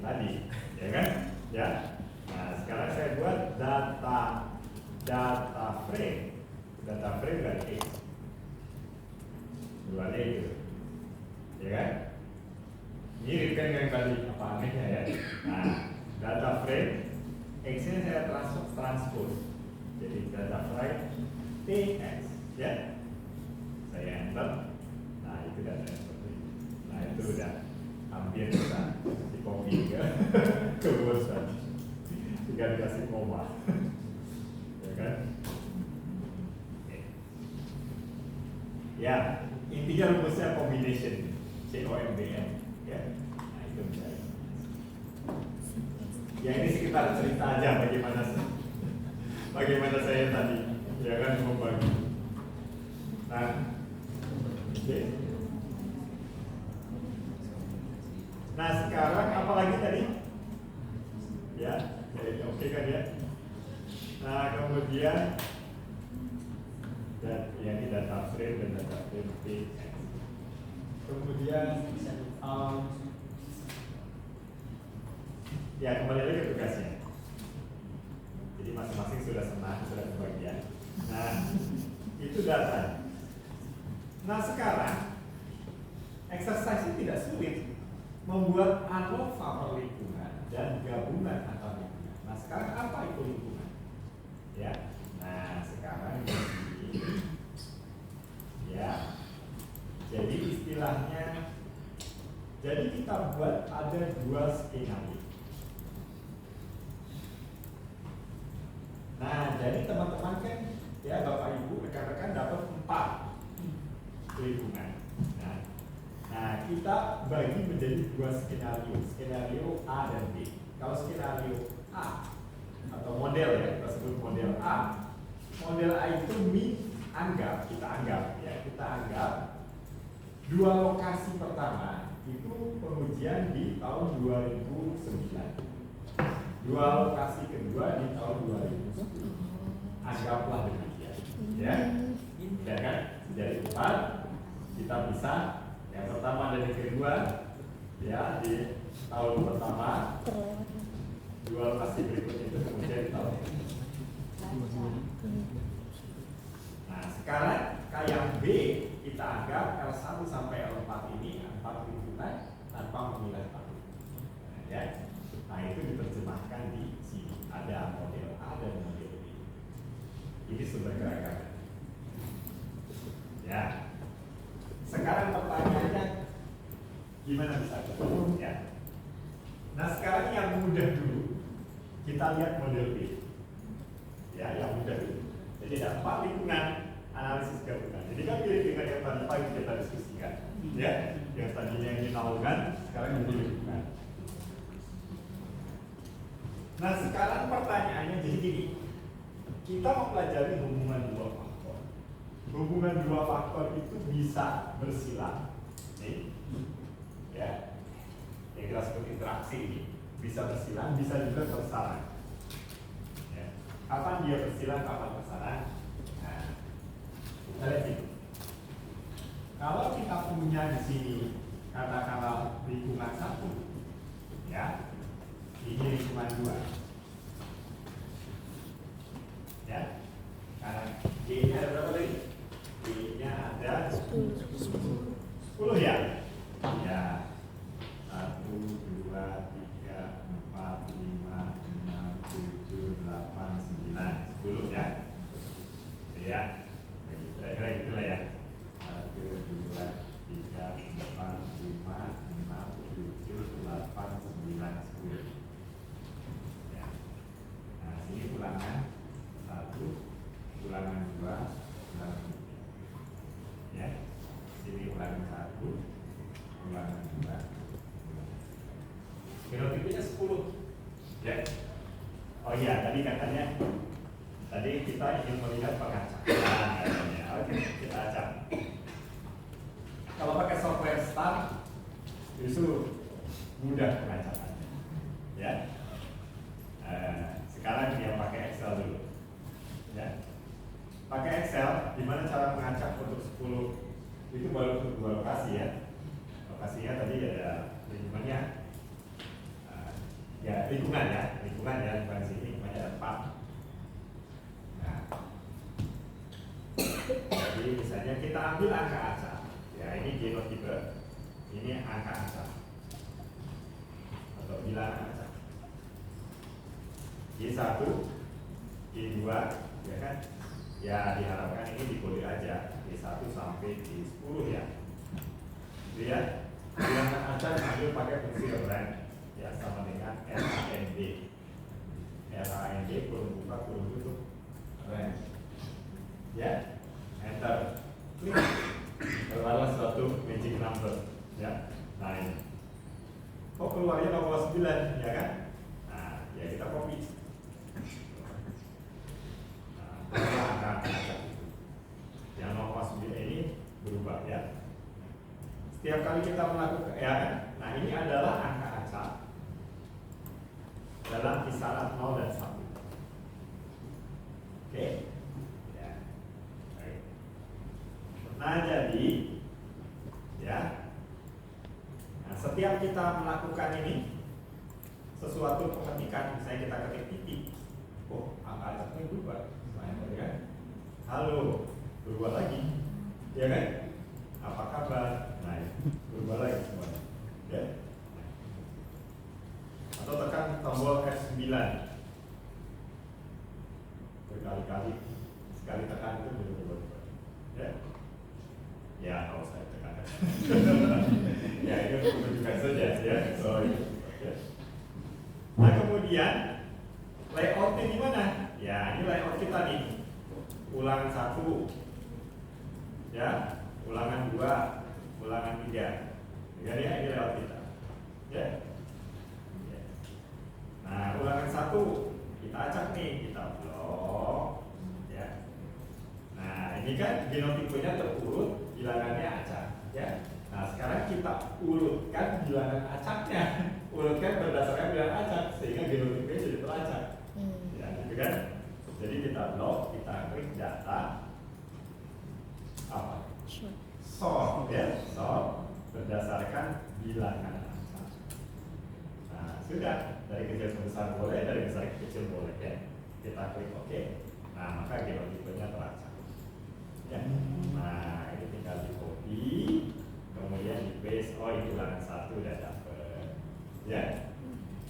tadi, ya kan? Ya. Nah, sekarang saya buat data frame dari X. Dua-duanya itu, ya kan? Mirip kan yang tadi, apa anehnya ya? Nah, data frame X-nya saya transpose, jadi data frame TX, ya. Saya enter, nah itu data seperti ini. Nah itu udah hampir bisa di copy ke Word tadi, tinggal dikasih koma, ya kan? Ya, intinya rumusnya combination COMBN, ya. Nah itu misalnya. Ya ini sekitar cerita aja bagaimana saya tadi, ya kan, membagi. Nah, oke. Nah sekarang apa lagi tadi? Ya, jadi oke kan ya. Nah kemudian dan ya ini data frame dan data frame TX. Kemudian ya kembali lagi ke tugasnya. Jadi masing-masing sudah senang, sudah kebagian. Nah itu data. Nah sekarang exercise ini tidak sulit, membuat ANOVA per lingkungan dan gabungan antar lingkungan. Nah sekarang apa itu lingkungan? Ya, nah sekarang di sini, ya, jadi istilahnya, jadi kita buat ada dua skenario. Nah jadi teman-teman kan, ya Bapak Ibu rekan-rekan dapat 4 lingkungan. Nah, kita bagi menjadi dua skenario A dan B. Kalau skenario A atau model ya, kita sebut model A. Model A itu kita anggap dua lokasi pertama itu pengujian di tahun 2009. Dua lokasi kedua di tahun 2010. Anggaplah demikian. Ya, ya kan? Dari 4 kita bisa yang pertama dan yang kedua, ya di tahun pertama, dua lokasi berikut itu kemudian di tahun ini. Nah sekarang yang B kita anggap L1 sampai L4 ini 4 lingkungan tanpa memilah 4 lingkungan. Ya. Nah itu diterjemahkan di sini, ada model A dan model B. Ini sumber gerakan. Ya. Sekarang pertanyaannya gimana bisa ketemu ya? Nah sekarang yang mudah dulu kita lihat model B, ya yang mudah dulu. Jadi ada 4 lingkungan analisis gabungan. Jadi kan mirip dengan yang tadi pagi kita diskusikan, ya, yang tadinya yang dinaulkan sekarang menjadi lingkungan. Nah sekarang pertanyaannya jadi gini, kita mempelajari hubungan dua faktor. Hubungan dua faktor itu bisa bersilang, nih, ya, yang kita sebut interaksi ini bisa bersilang, bisa juga bersarang. Ya. Kapan dia bersilang, kapan bersarang? Nah, kita lihat ini. Kalau kita punya di sini katakanlah lingkungan 1, ya, ini lingkungan 2, ya, karena G-nya ada berapa tadi? G-nya ada 10 ya? Ya, 1, 2, 3, 4, 5, 6, 7, 8, 9, 10 ya? Ya, kira-kira gitulah ya. 1, 2, 3, 4, 5, 6, 7, 8, 9, 10. Ya. Nah, sini ulangan 1, ulangan 2, ulangan 3. Ya, sini ulangan 1, ulangan 2. Genotipnya 10. Ya. Oh iya, tadi katanya tadi kita ingin melihat pengacakan katanya. Oke, kita acak. Kalau pakai software Star justru mudah pengacakannya. Ya. Sekarang dia pakai Excel dulu. Ya. Pakai Excel, gimana cara mengacak untuk 10? Itu baru untuk 2 lokasi ya. Lokasinya tadi ada lingkungannya lingkungan ya, bukan sini, lingkungannya ada 4. Nah, jadi misalnya kita ambil angka acak, ya ini genotipe, ini angka acak atau bilangan acak. G1, G2, ya kan? Ya diharapkan ini dikode aja G1 sampai G10 ya. Lihat, bilangan acak ambil pakai fungsi rank, ya sama dengan RAND. RAND kurung buka kurung tutup rank. Ya, enter, klik, keluarlah suatu magic number, ya. Nah ini, kok keluarnya 0,9, ya kan? Nah, ya kita copy. Nah, angka acak itu, yang 0,9 ini berubah ya. Setiap kali kita melakukan, ya kan? Nah ini adalah angka acak dalam kisaran 0 dan 1. Oke. Nah jadi, ya, nah, setiap kita melakukan ini sesuatu kepetikan, misalnya kita ketik titik, oh angka acaknya berubah, misalnya kan, halo, berubah lagi, ya kan? Apa kabar? Nah, berubah lagi semuanya, ya. Atau tekan tombol F9 berkali-kali, sekali tekan itu berubah, ya. Ya, kalau saya tekan. Ya, itu menunjukkan saja ya. Sorry. Ya. Nah, kemudian layoutnya gimana? Ya, ini layout kita nih. Ulangan 1, ya, ulangan 2, ulangan 3. Jadi ini layout kita. Ya. Nah, ulangan 1 kita acak nih, kita blok. Ya. Nah, ini kan genotipenya terurut. Bilangannya acak, ya. Nah sekarang kita urutkan bilangan acaknya, urutkan berdasarkan bilangan acak sehingga genotipenya jadi teracak, ya, gitu kan? Jadi kita blok, kita klik data, apa? Sort, ya, sort berdasarkan bilangan acak. Nah sudah, dari kecil ke besar boleh, dari besar ke kecil boleh, ya. Kita klik OK. Nah maka genotipenya teracak, ya. Nah ini tinggal di copy, kemudian di paste. Oh ini ulangan 1 udah dapet, ya.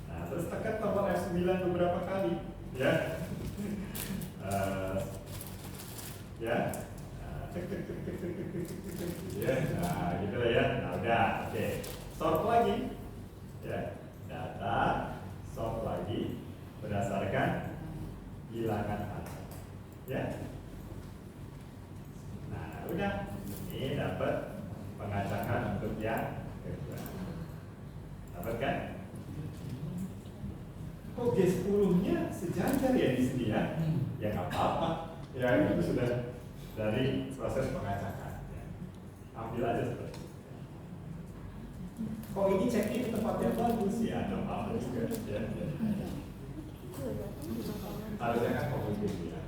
Nah terus tekan tombol F9 beberapa kali, ya. Ya, ya, nah gitu ya. Nah udah, oke. Sort lagi, ya. Data, sort lagi berdasarkan bilangan acak, ya. Nah, udah, ini dapat pengacakan untuk yang kedua. Dapat kan? Kok G10-nya sejajar ya di sini ya? Ya nggak apa-apa. Ya itu sudah dari proses pengacakan. Ya. Ambil aja seperti itu. Kok ini ceknya di tempat yang bagus ya? Nggak apa-apa juga. Ya. Harusnya kan komunikasi ya.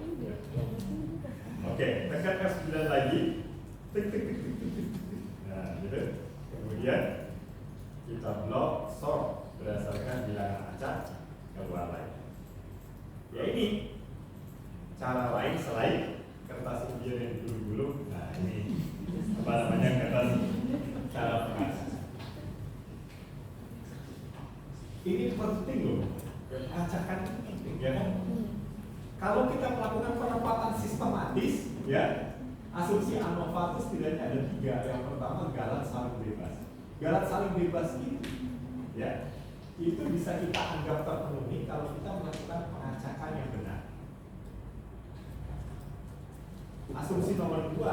Oke, tekan F9 lagi. Tik tik tik tik tik. Nah, gitu. Kemudian kita blok sort berdasarkan bilangan acak keluar lagi. Ya ini cara lain selain kertas ujian yang dulu-dulu. Nah, ini apa namanya kertas cara pengacakan. Ini penting loh. Acakan itu penting, ya kan? Kalau kita melakukan penempatan sistematis, ya, asumsi ANOVA itu setidaknya ada 3. Yang pertama, galat saling bebas. Galat saling bebas itu, ya, itu bisa kita anggap terpenuhi kalau kita melakukan pengacakan yang benar. Asumsi nomor 2,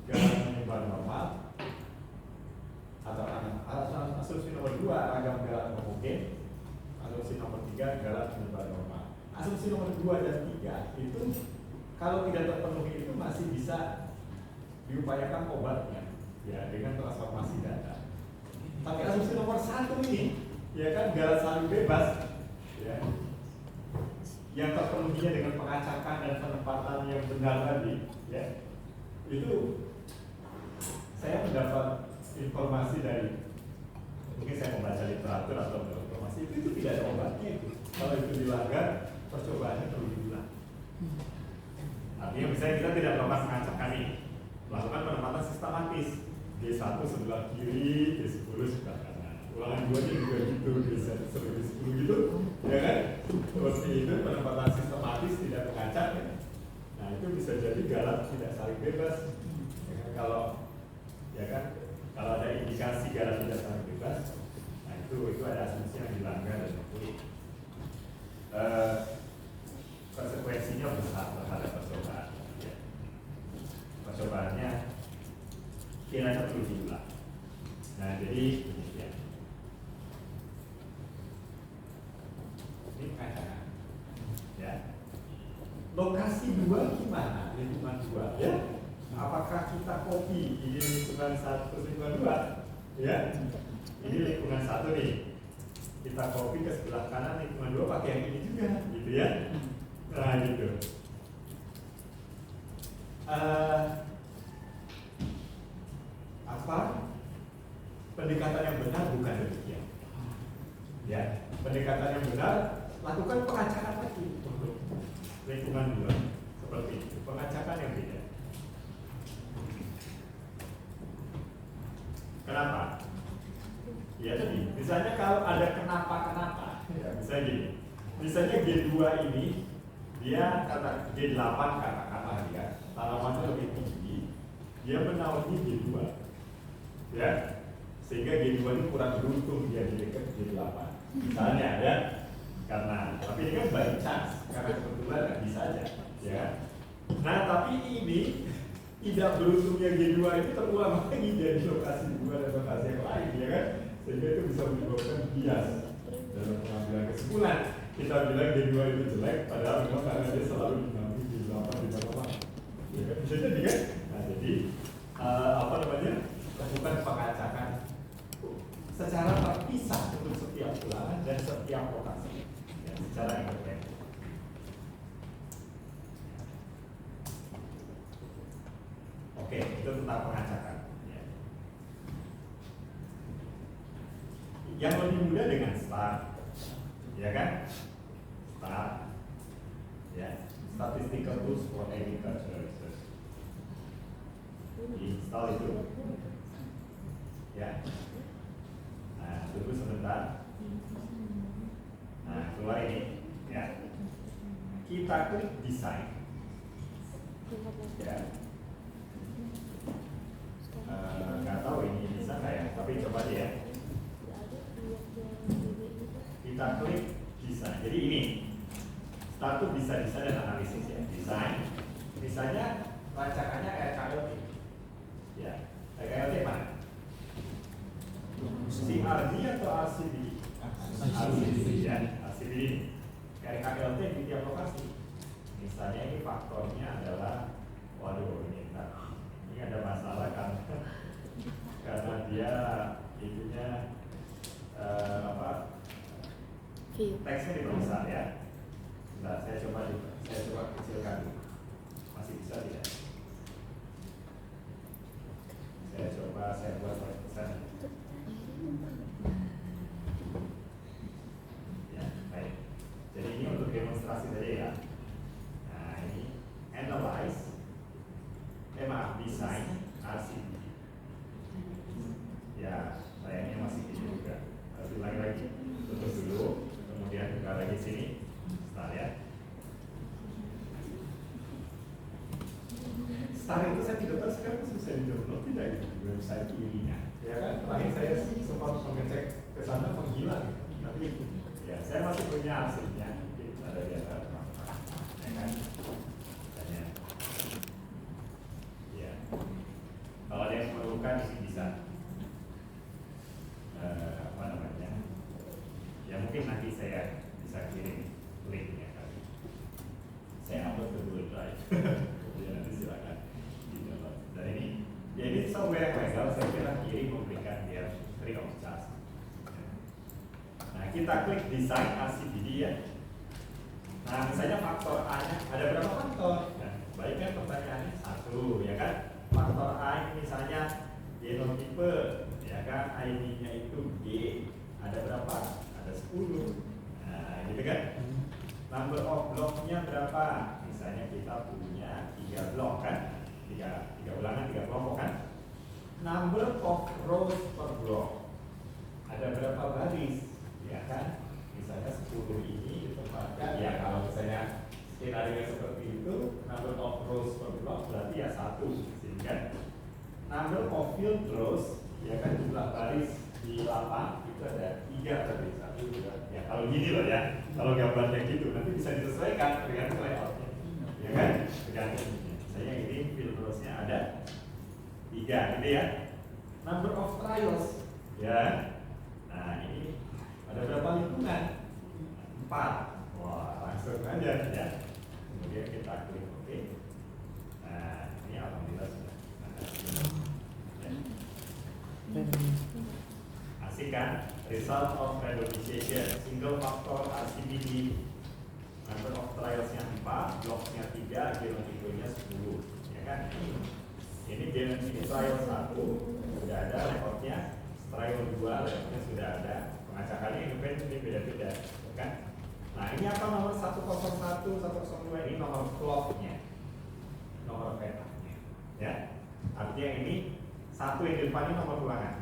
galat menyebar normal, atau asumsi nomor 2, ragam galat homogen. Asumsi nomor 3, galat menyebar normal. Asumsi nomor 2 dan 3 itu kalau tidak terpenuhi itu masih bisa diupayakan obatnya, ya, dengan transformasi data. Tapi asumsi nomor 1 ini, ya kan, galat saling bebas, ya, yang terpenuhinya dengan pengacakan dan penempatan yang benar tadi, ya, itu saya mendapat informasi dari, mungkin saya membaca literatur atau informasi itu tidak ada obatnya itu. Kalau itu dilanggar, percobaannya perlu diulang. Artinya misalnya kita tidak melakukan pengacakan ini, melakukan penempatan sistematis. G1 sebelah kiri, G10 sebelah kanan. Ulangan 2 nya juga gitu, G1 sebelah G10 gitu, ya kan? Seperti itu penempatan sistematis tidak mengacak. Ya? Nah itu bisa jadi galat tidak saling bebas. Ya kan? Kalau ada indikasi galat tidak saling bebas, nah itu ada asumsi yang dilanggar dan itu konsekuensinya besar terhadap percobaan. Ya. Percobaannya kiranya perlu diulang. Nah jadi ya. Ini pengacakan. Ya. Lokasi 2 gimana? Lingkungan 2 ya. Apakah kita copy ini lingkungan 1 terus lingkungan 2? Ya. Ini lingkungan 1 nih. Kita copy ke sebelah kanan lingkungan 2 pakai yang ini juga, gitu ya. Nah gitu. Apa? Pendekatan yang benar bukan demikian. Ya, pendekatan yang benar lakukan pengacakan lagi untuk lingkungan 2 seperti itu. Pengacakan yang beda. Kenapa? Ya tadi, misalnya kalau ada kenapa, ya misalnya gini, misalnya G2 ini dia kata G8 katakanlah ya, tanamannya lebih tinggi, dia menaungi G2, ya, sehingga G2 ini kurang beruntung dia di dekat G8, misalnya ya, karena tapi ini kan by chance, karena kebetulan nggak bisa aja, ya. Nah tapi ini tidak beruntungnya G2 ini terulang lagi jadi lokasi 2 dan lokasi yang lain, ya kan? Sehingga itu bisa menyebabkan bias dalam pengambilan kesimpulan. Kita bilang G2 itu jelek, padahal memang karena dia selalu dinamik di 8 di bawah. Ya kan? Bisa jadi kan? Nah jadi lakukan pengacakan secara terpisah untuk setiap ulangan dan setiap lokasi, ya, secara independen. Oke, itu tentang pengacakan. Ya. Yang lebih mudah dengan STAR, ya kan? STAR, ya, Statistical Tools for Agricultural Research. Install itu, ya. Nah, tunggu sebentar. Nah, keluar ini, ya. Kita klik desain, ya. Nggak tahu ini bisa nggak ya, tapi coba aja ya. Kita klik desain. Jadi ini satu bisa desain dan analisis ya. Desain, misalnya rancangannya RKLT, ya. RKLT mana? CRD atau RCB? RCB ya, RCB ini. RKLT di tiap lokasi. Misalnya ini faktornya adalah, waduh ini ada masalah karena dia itunya teksnya diperbesar ya. Nah, saya coba kecilkan dulu. Masih bisa tidak? Saya buat 100%. Ya, baik. Jadi ini untuk demonstrasi saja ya. Nah, ini analyze, desain, RCB. Ya, sayangnya masih ini juga. Harus lagi tutup dulu, kemudian buka lagi sini. Start ya. Start itu saya tidak tahu sekarang bisa di-download tidak di website ininya. Ya kan, terakhir saya sempat mengecek ke sana menghilang. Tapi ya, saya masih punya arsipnya. Ada di atas. Ya kan? Kalau ada yang memerlukan ini bisa ya mungkin nanti saya bisa kirim linknya kali. Saya upload ke Google Drive. Ya nanti silakan di-download. Dan ini software yang legal, saya kira kirim memberikan dia free of charge. Nah kita klik desain RCBD ya. Nah misalnya faktor A-nya ada berapa faktor? Nah, baik kan pertanyaannya 1 ya kan? Faktor A misalnya genotipe, ya kan, ID-nya itu G, ada berapa? Ada 10. Nah, gitu kan? Number of block-nya berapa? Misalnya kita punya 3 blok kan? 3 ulangan, 3 kelompok kan? Number of rows per block. Ada berapa baris? Ya kan? Misalnya 10 ini ditempatkan, ya kalau misalnya skenario seperti itu, number of rows per block berarti ya 1, sehingga number of field rows, ya kan, jumlah baris di lapang itu ada 3 berarti 1, 2. Ya kalau gini loh ya, kalau gambarnya gitu nanti bisa disesuaikan tergantung layoutnya, ya kan? Tergantung. Misalnya ini field rowsnya ada 3, gitu ya. Number of trials, ya. Nah ini ada berapa lingkungan? 4. Wah langsung aja ya. Kemudian kita klik OK. Nah ini alhamdulillah sudah ada. Asik kan? Result of randomization single factor RCBD. Number of trialsnya 4, blocksnya 3, genotype-nya 10, ya kan? Ini genotype trial 1 sudah ada rekodnya, trial 2 rekodnya sudah ada, pengacakannya independen ini beda-beda, ya kan? Nah ini apa nomor 101, 102 ini nomor plotnya, nomor petanya, ya. Artinya ini satu yang di depan ini nomor ulangan.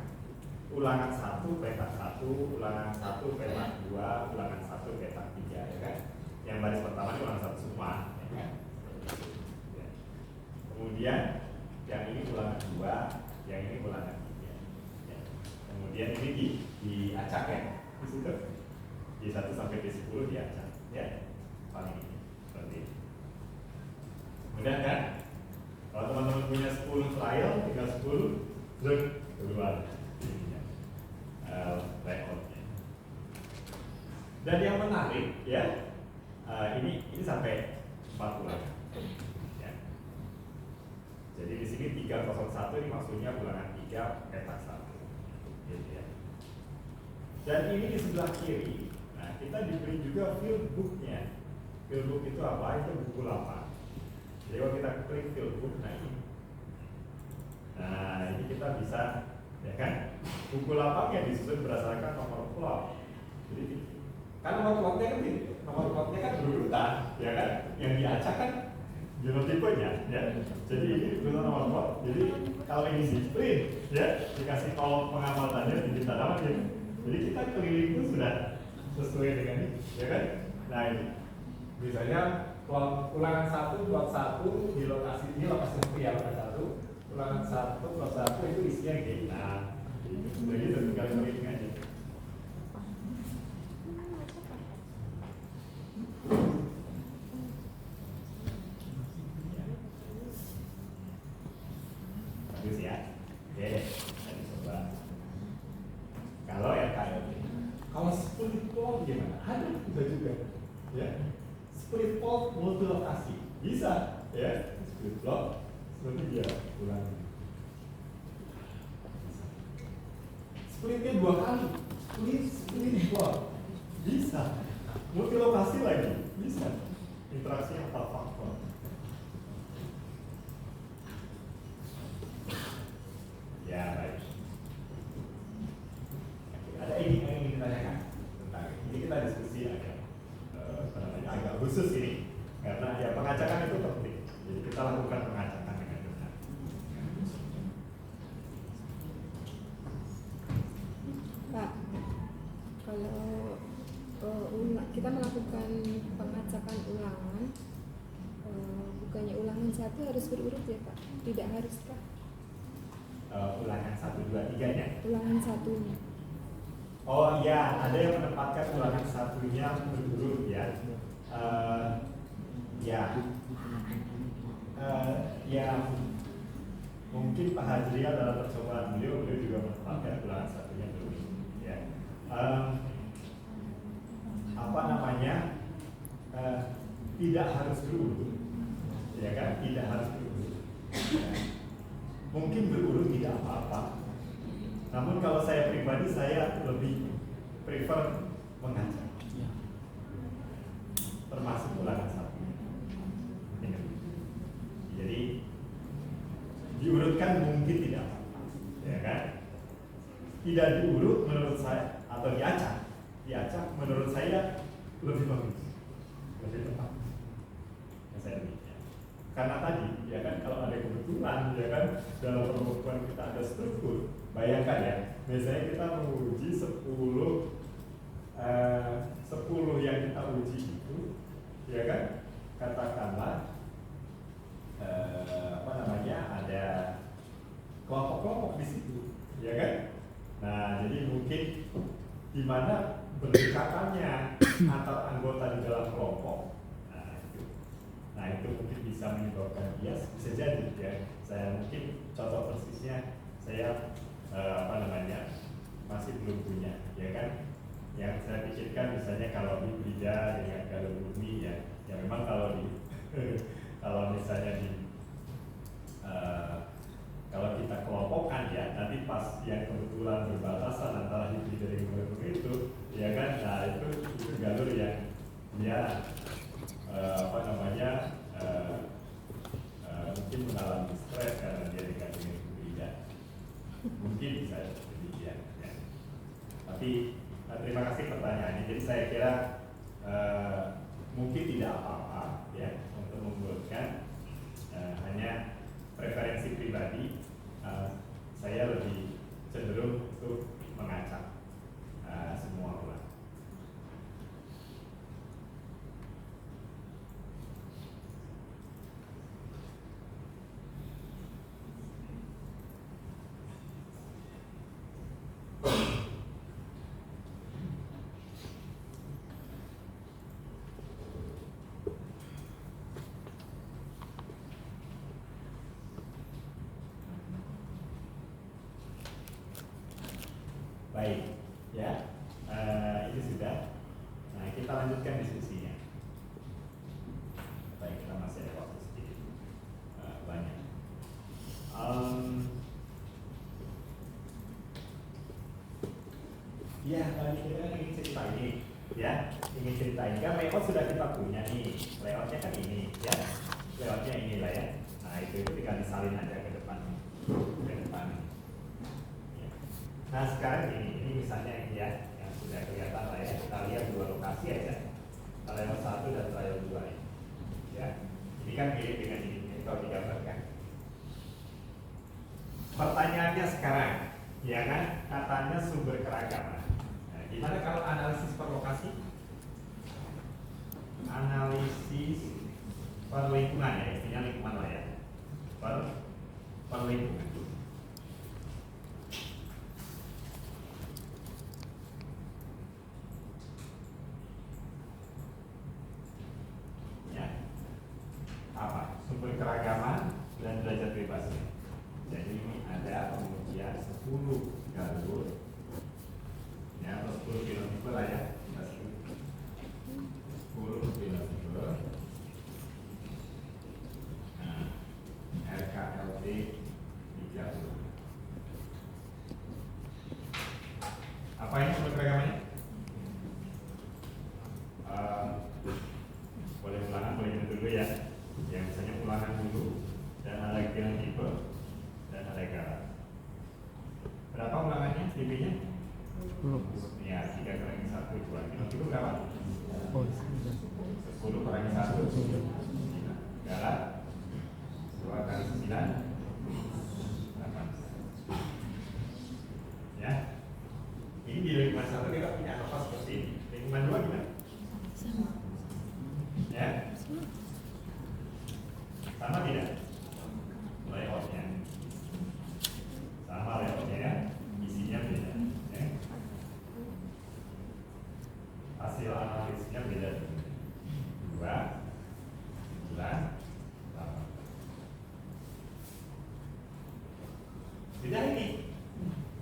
Ulangan 1 petak 1, ulangan 1 petak 2, ulangan 1 petak 3, ya kan? Yang baris pertama ini ulangan 1 semua, ya kan? Ya. Kemudian yang ini ulangan 2, yang ini ulangan 3, ya. Kemudian ini diacak ya, di situ di 1 sampai di 10 diacak, ya. Paling ini seperti ini. Mudah kan? Kalau teman-teman punya 10 trial, tinggal 10 keluar layoutnya. Dan yang menarik ya, ini sampai 40. Ya. Jadi di sini 301 ini maksudnya ulangan 3 petak 1. Gitu ya. Dan ini di sebelah kiri, nah kita diberi juga field book-nya. Field book itu apa? Itu buku lapang. Jadi kalau kita klik field book, nah ini kita bisa, ya kan? Buku lapangnya disusun berdasarkan nomor plot. Jadi kan nomor plotnya kan berurutan, ya kan? Yang diacak kan genotipenya, ya. Jadi ini berurutan nomor plot. Jadi kalau ini di print, ya dikasih kolom pengamatannya di kita dapat ya. Jadi kita keliling itu sudah sesuai dengan ini, ya kan? Nah ini, misalnya ulangan 1 plot 1 di lokasi ini, lokasi ya ulangan 1, ulangan 1 plot 1 itu isinya gini. Nah begitu tinggal keliling aja. Bagus ya. Oke, kita coba. Kalau yang kayak ini, kalau split plot gimana? Ada bisa juga, ya. Split plot multi lokasi bisa, ya. Split plot seperti dia ulang. Splitnya 2 kali, split plot bisa, multi lokasi lagi bisa, interaksi 4 faktor. Ya baik. Ada ini yang ingin ditanyakan tentang ini, kita diskusi agak khusus ini karena ya pengacakan itu penting, jadi kita lakukan pengacakan dengan benar. Pak, kalau kita melakukan pengacakan ulangan, bukannya ulangan 1 harus berurut ya Pak? Tidak haruskah? Ulangan 1, 2, 3 nya? Ulangan 1-nya. Oh iya, ada yang menempatkan ulangan 1-nya berurut ya. Ya mungkin Pak Hajriya dalam percobaan beliau juga menempatkan ulangan 1-nya berurut ya. Tidak harus berurut, ya kan? Tidak harus berurut. Ya. Mungkin berurut tidak apa-apa. Namun kalau saya pribadi, saya lebih prefer mengacak, termasuk ulangan 1. Jadi diurutkan mungkin tidak apa-apa, ya kan? Tidak diurut menurut saya, atau diacak menurut saya lebih bagus, lebih tepat. Saya demikian. Karena tadi, ya kan, kalau ada kebetulan, ya kan, dalam pembukuan kita ada struktur. Bayangkan ya, misalnya kita menguji 10 yang kita uji itu, ya kan, katakanlah ada kelompok-kelompok di situ, ya kan? Nah, jadi mungkin di mana berdekatannya antar anggota di dalam kelompok. Nah, itu mungkin bisa menyebabkan bias, bisa jadi ya. Saya mungkin contoh persisnya saya masih belum punya, ya kan? Yang saya pikirkan misalnya kalau hibrida dengan galon bumi ya memang kalau di kalau misalnya kalau kita kelompokkan ya, nanti pas yang kebetulan berbatasan antara hibrida dengan galon bumi itu, ya kan? Nah, itu galur yang dia mungkin mengalami stres karena dia dekat dengan hibrida. Mungkin bisa demikian ya. Tapi terima kasih pertanyaannya. Jadi saya kira mungkin tidak apa-apa ya untuk membuatkan hanya preferensi pribadi. Saya lebih cenderung untuk mengacak semua ulang. Baik, ya, ini sudah. Nah, kita lanjutkan diskusinya. Baik, kita masih ada waktu sedikit banyak. Ya, tadi kita ingin cerita ini, ya, ingin cerita ini. Kan layout sudah kita punya nih, layoutnya kan ini, ya, layoutnya inilah ya. Nah, itu tinggal disalin aja ke depan, ke depan. Nah, sekarang ini misalnya ya, yang sudah kelihatan lah ya, kita lihat dua lokasi aja, trial 1 dan trial 2 ini. Ya, ini kan mirip dengan ini kalau digambarkan. Pertanyaannya sekarang, ya kan, katanya sumber keragaman. Nah, gimana kalau analisis per lokasi? Analisis per lingkungan ya, istilahnya lingkungan lah ya, per lingkungan. Sumber keragaman dan derajat bebasnya. Jadi ini ada pengujian 10 galur ya, atau 10 fenotipe lah ya, 10 fenotipe. Nah, RKLD 30. Apa ini sumber keragamannya? Boleh ulangan, boleh minum dulu ya. Yang misalnya ulangan dulu, dan ada genotipe dan ada garat. Berapa ulangannya tipe-nya? Ya, 3 kurangi 1, 2. Genotipe berapa? 10 kurangi 1, 9. Garat 2 kali 9, 8. Ya. Ini di lingkungan 1 kita punya apa seperti ini. Lingkungan 2 gimana? Sama. Ya. Sama tidak? Layoutnya sama, layoutnya ya, isinya beda ya. Hasil analisnya beda. 2, 9, 8. Beda ini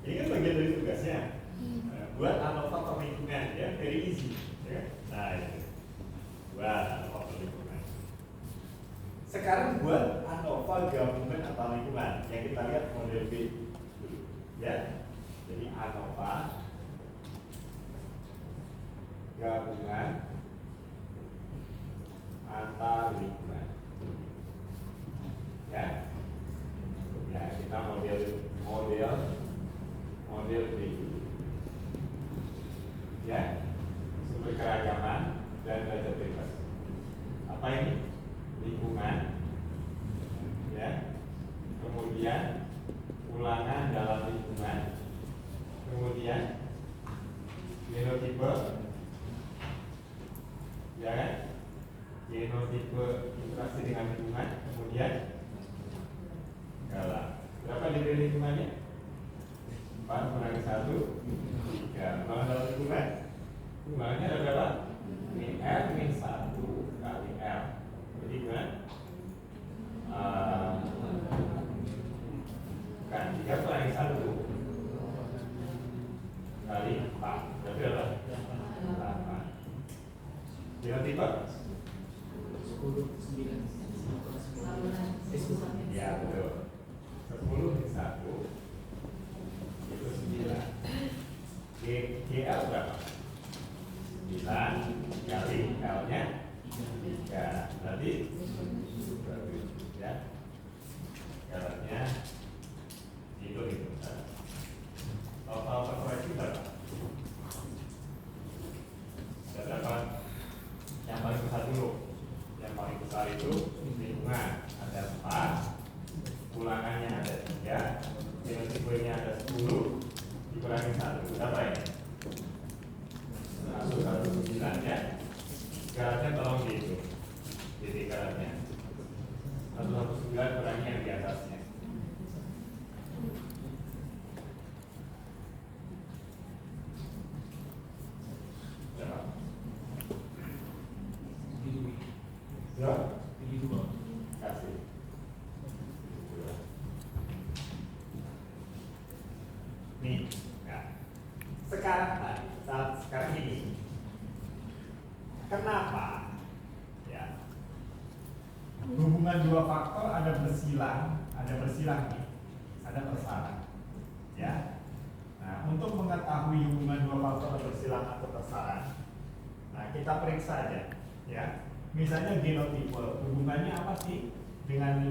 kan bagian dari tugasnya. Buat ANOVA per lingkungan ya, very easy ya. Nah, itu buat ANOVA per lingkungan. Sekarang buat ANOVA gabungan antar lingkungan yang kita lihat model B dulu, ya. Jadi ANOVA gabungan antar lingkungan, ya. Ya, kita model B dulu, ya. Sumber keragaman apa ini? Lingkungan, ya. Kemudian ulangan dalam lingkungan, kemudian genotipe, ya kan? Genotipe interaksi dengan lingkungan, kemudian skala. Berapa degree lingkungannya? 4 kurangi 1, 3. Ulangan dalam lingkungan, ulangannya ada berapa? Min R min 1 kali L. Jadi gimana? Kan 3 kurangi 1 kali 4. Berarti apa? 8. Genotipe? 10, 9, 11. Ya betul. 10 min 1 itu 9. GL berapa? 9 kali L nya 3. Berarti ya L-nya itu total terkoreksi berapa? Ada berapa? Yang paling besar dulu. Yang paling besar itu lingkungan ada 4, ulangannya ada 3, genotipenya ada 10, dikurangi 1 berapa ini? 119 ya. Garatnya tolong dihitung. Jadi garatnya 119 kurangi yang di atasnya. Berapa? Berapa? Kasih. Nih, nah, sekarang ini, kenapa? Ya, hubungan dua faktor ada bersilang nih, ada tersaran. Ya, nah untuk mengetahui hubungan dua faktor bersilang atau tersaran, nah kita periksa aja, ya. Misalnya genotipe, hubungannya apa sih dengan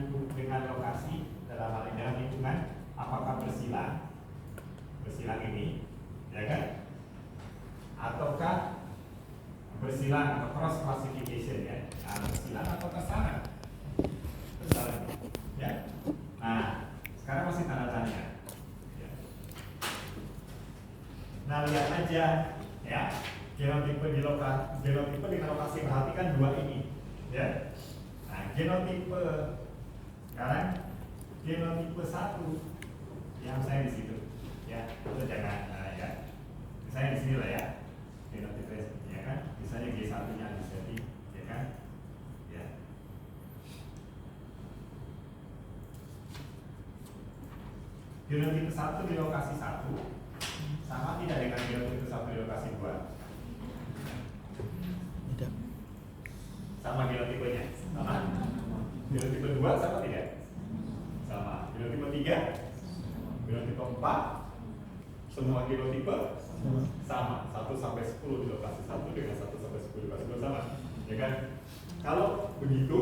lokasi dalam hal ini dengan lingkungan? Apakah bersilang ini, ya kan? Ataukah bersilang atau cross classification ya? Nah, bersilang atau tersaran? Tersaran, ya. Nah, sekarang masih tanda tanya. Ya. Nah, lihat aja, ya. Genotipe dengan lokasi, perhatikan dua ini, ya. Nah, genotipe sekarang genotipe 1 yang saya di situ, ya. Itu jangan, ya. Misalnya di sini lah ya, genotipe, ya kan. Misalnya G1-nya di sini, ya kan, ya. Genotipe 1 di lokasi 1 sama tidak dengan genotipe 1 di lokasi 2? Tidak. Sama genotipenya? Sama. Genotipe 2 sama tidak? Sama. Genotipe 3? Genotipe 4? Semua genotipe? Sama. 1 sampai 10 di lokasi 1 dengan 1 sampai 10 di lokasi 2 sama. Ya kan? Kalau begitu,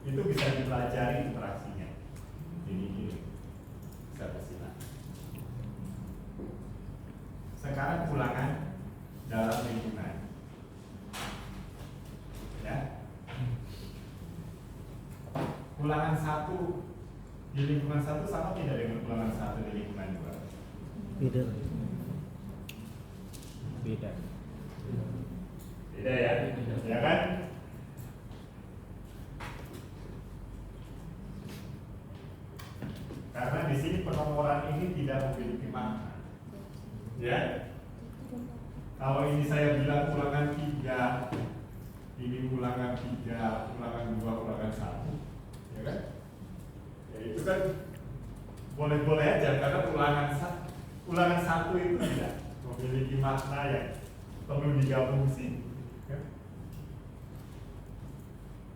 itu bisa dipelajari interaksinya. Ini. Bisa bersilang. Sekarang ulangan dalam lingkungan. Ya. Ulangan 1 di lingkungan 1 sama tidak dengan ulangan 1 di lingkungan 2? Beda. Beda. Beda ya? Ya kan? Karena di sini penomoran ini tidak memiliki makna. Ya. Kalau ini saya bilang ulangan 3, ini ulangan 3, ulangan 2, ulangan 1, ya kan? Ya itu kan boleh-boleh aja karena ulangan 1 itu tidak memiliki makna yang perlu digabung sih.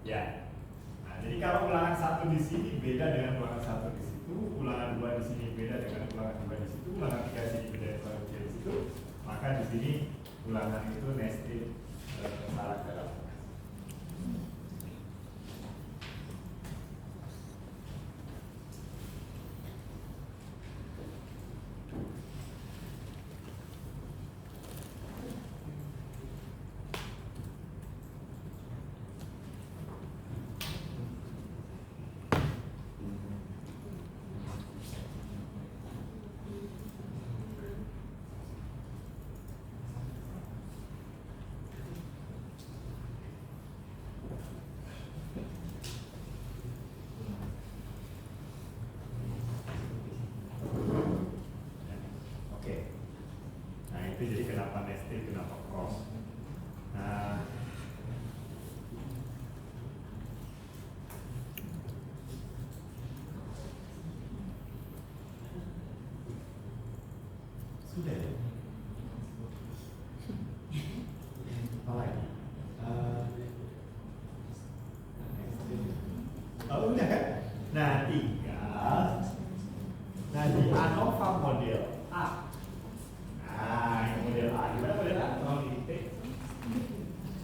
Ya. Nah, jadi kalau ulangan 1 di sini beda dengan ulangan 1 di situ, ulangan 2 di sini beda dengan ulangan 2 di situ, ulangan 3 di sini beda dengan ulangan 3 di situ, maka di sini ulangan itu nested tersalah dalam.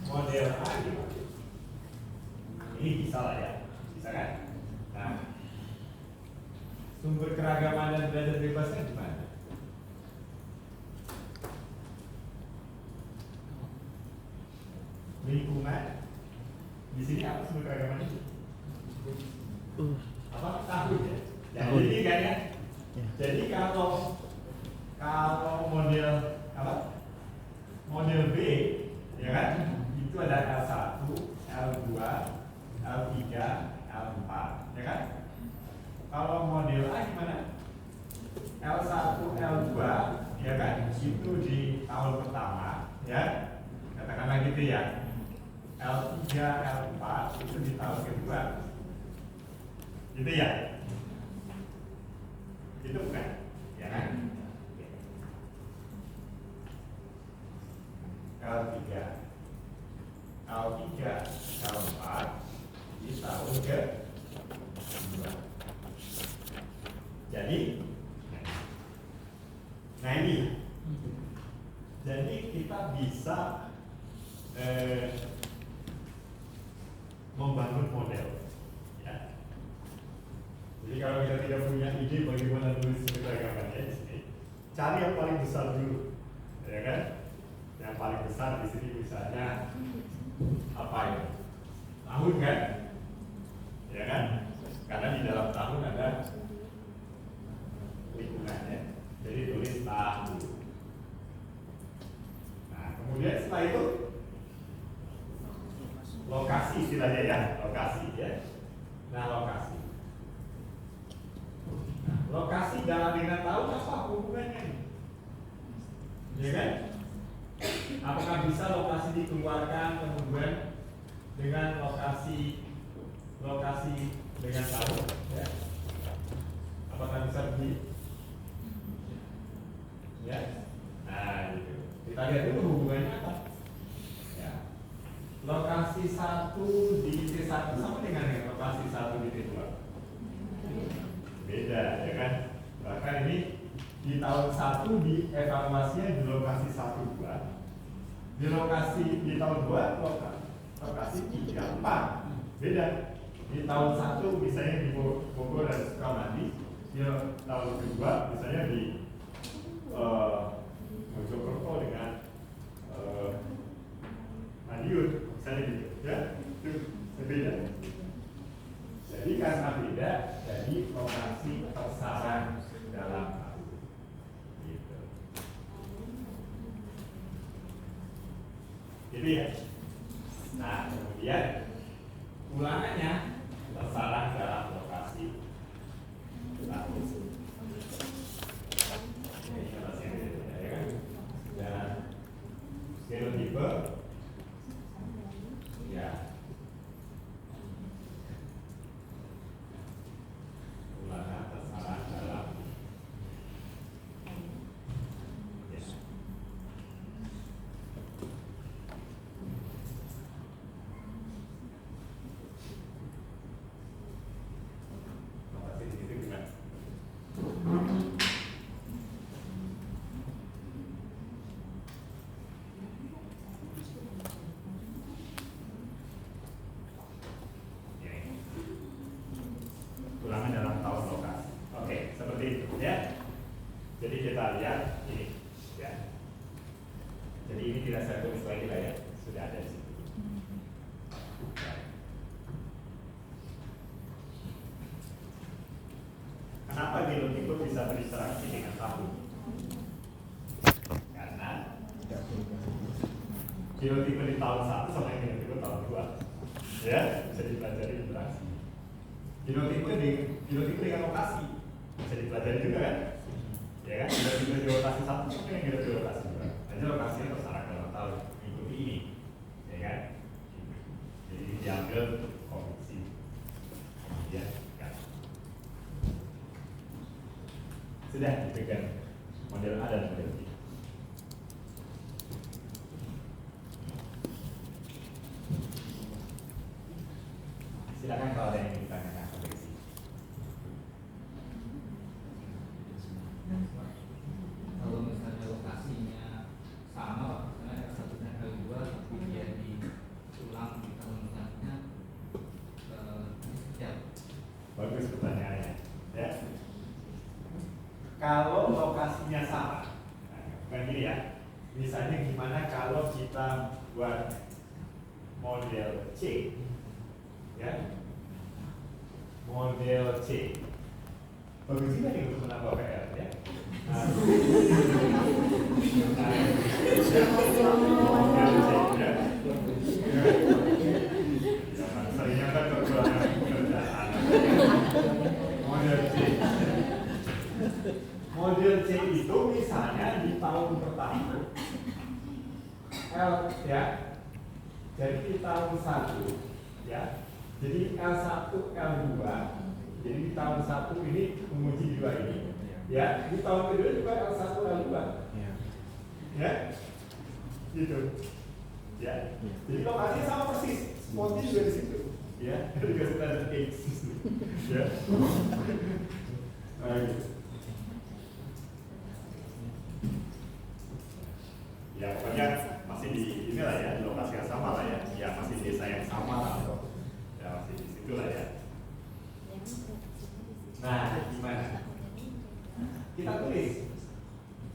model A gimana? Ini bisa lah ya, bisa kan? Nah, sumber keragaman dan belajar bebasnya gimana? Lingkungan. Di sini apa sumber keragaman itu? Apa? Tahun ya? Jadi kan ya? Jadi kalau model apa? Model B, ya kan? Itu ada L1, L2, L3, L4, ya kan? Kalau model A gimana? L1, L2, ya kan? Itu di tahun pertama, ya. Katakanlah gitu ya. L3, L4 itu di tahun kedua. Gitu ya? Itu bukan? Ya kan? L3, L3, L4 di tahun kedua. Jadi, nah ini, jadi kita bisa membangun model. Ya. Jadi kalau kita tidak punya ide bagaimana nulis keragamannya di sini, cari yang paling besar dulu, ya kan? Yang paling besar di sini misalnya apa ya? Tahun kan? Ya kan? Karena di dalam tahun ada lingkungannya. Jadi tulis tahun. Nah, kemudian setelah itu lokasi istilahnya ya, lokasi ya. Nah, lokasi. Nah, lokasi dalam dengan tahun apa hubungannya? Ya kan? Apakah bisa lokasi dikeluarkan kemudian dengan lokasi dengan tahun? Ya. Apakah bisa begitu? Ya. Nah, gitu. Kita lihat dulu hubungannya apa. Ya. Lokasi 1 di T1 sama dengan lokasi 1 di T2. Beda, ya kan? Bahkan ini di tahun 1 di evaluasinya di lokasi 1, 2. Di lokasi di tahun 2 lokasi 3, 4. Beda. Di tahun 1 misalnya di Bogor dan Sukabumi, di tahun kedua misalnya di Mojokerto dengan Madiun, misalnya gitu, ya, itu berbeda. Jadi karena beda, jadi lokasi tersaran dalam tahun, gitu. Jadi ya. Nah kemudian ulangannya tersaran dalam lokasi tahun. Dan stereotipe ya ulangan tersaran dalam ya. Lokasi di situ gimana? Ulangan dalam tahun lokasi. Oke, seperti itu ya. Jadi kita lihat ini ya. Jadi ini tidak saya tulis lagi lah ya, sudah ada di situ. Kenapa genotipe bisa berinteraksi dengan tahun? Karena genotipe di tahun 1 sama yang genotipe tahun 2 ya, bisa dipelajari interaksi. Genotipe dengan lokasi bisa dipelajari juga kan? Ya kan? Genotipe di lokasi 1 sama yang genotipe di lokasi 2. Aja lokasinya tersaran dalam tahun mengikuti ini, ya kan? Jadi diambil komisi, ya kan? Sudah dipegang model A dan model B. Silakan kalau ada yang ingin ditanyakan sampai sini. Kalau misalnya lokasinya sama, misalnya L1 dan L2 tapi dia di lokasinya sama. Nah, bukan gini ya. Misalnya gimana kalau kita buat model C, ya, model C. Bagus juga nih untuk menambah PR, ya. Nah, model C, ya. Seringnya kan kekurangan pekerjaan. Model C. Model C itu misalnya di tahun pertama L, ya. Jadi di tahun 1, ya. Jadi L1, L2. Jadi di tahun 1 ini menguji 2 ini. Ya, di tahun kedua juga L1, L2. Ya. Gitu. Ya. Jadi lokasinya sama persis. Spotnya juga di situ. Ya, dikasih tanda X. Ya. Nah, gitu. Ya pokoknya masih di inilah ya, di lokasi yang sama lah ya, ya masih desa yang sama lah, ya masih di situ lah ya. Nah gimana? Kita tulis.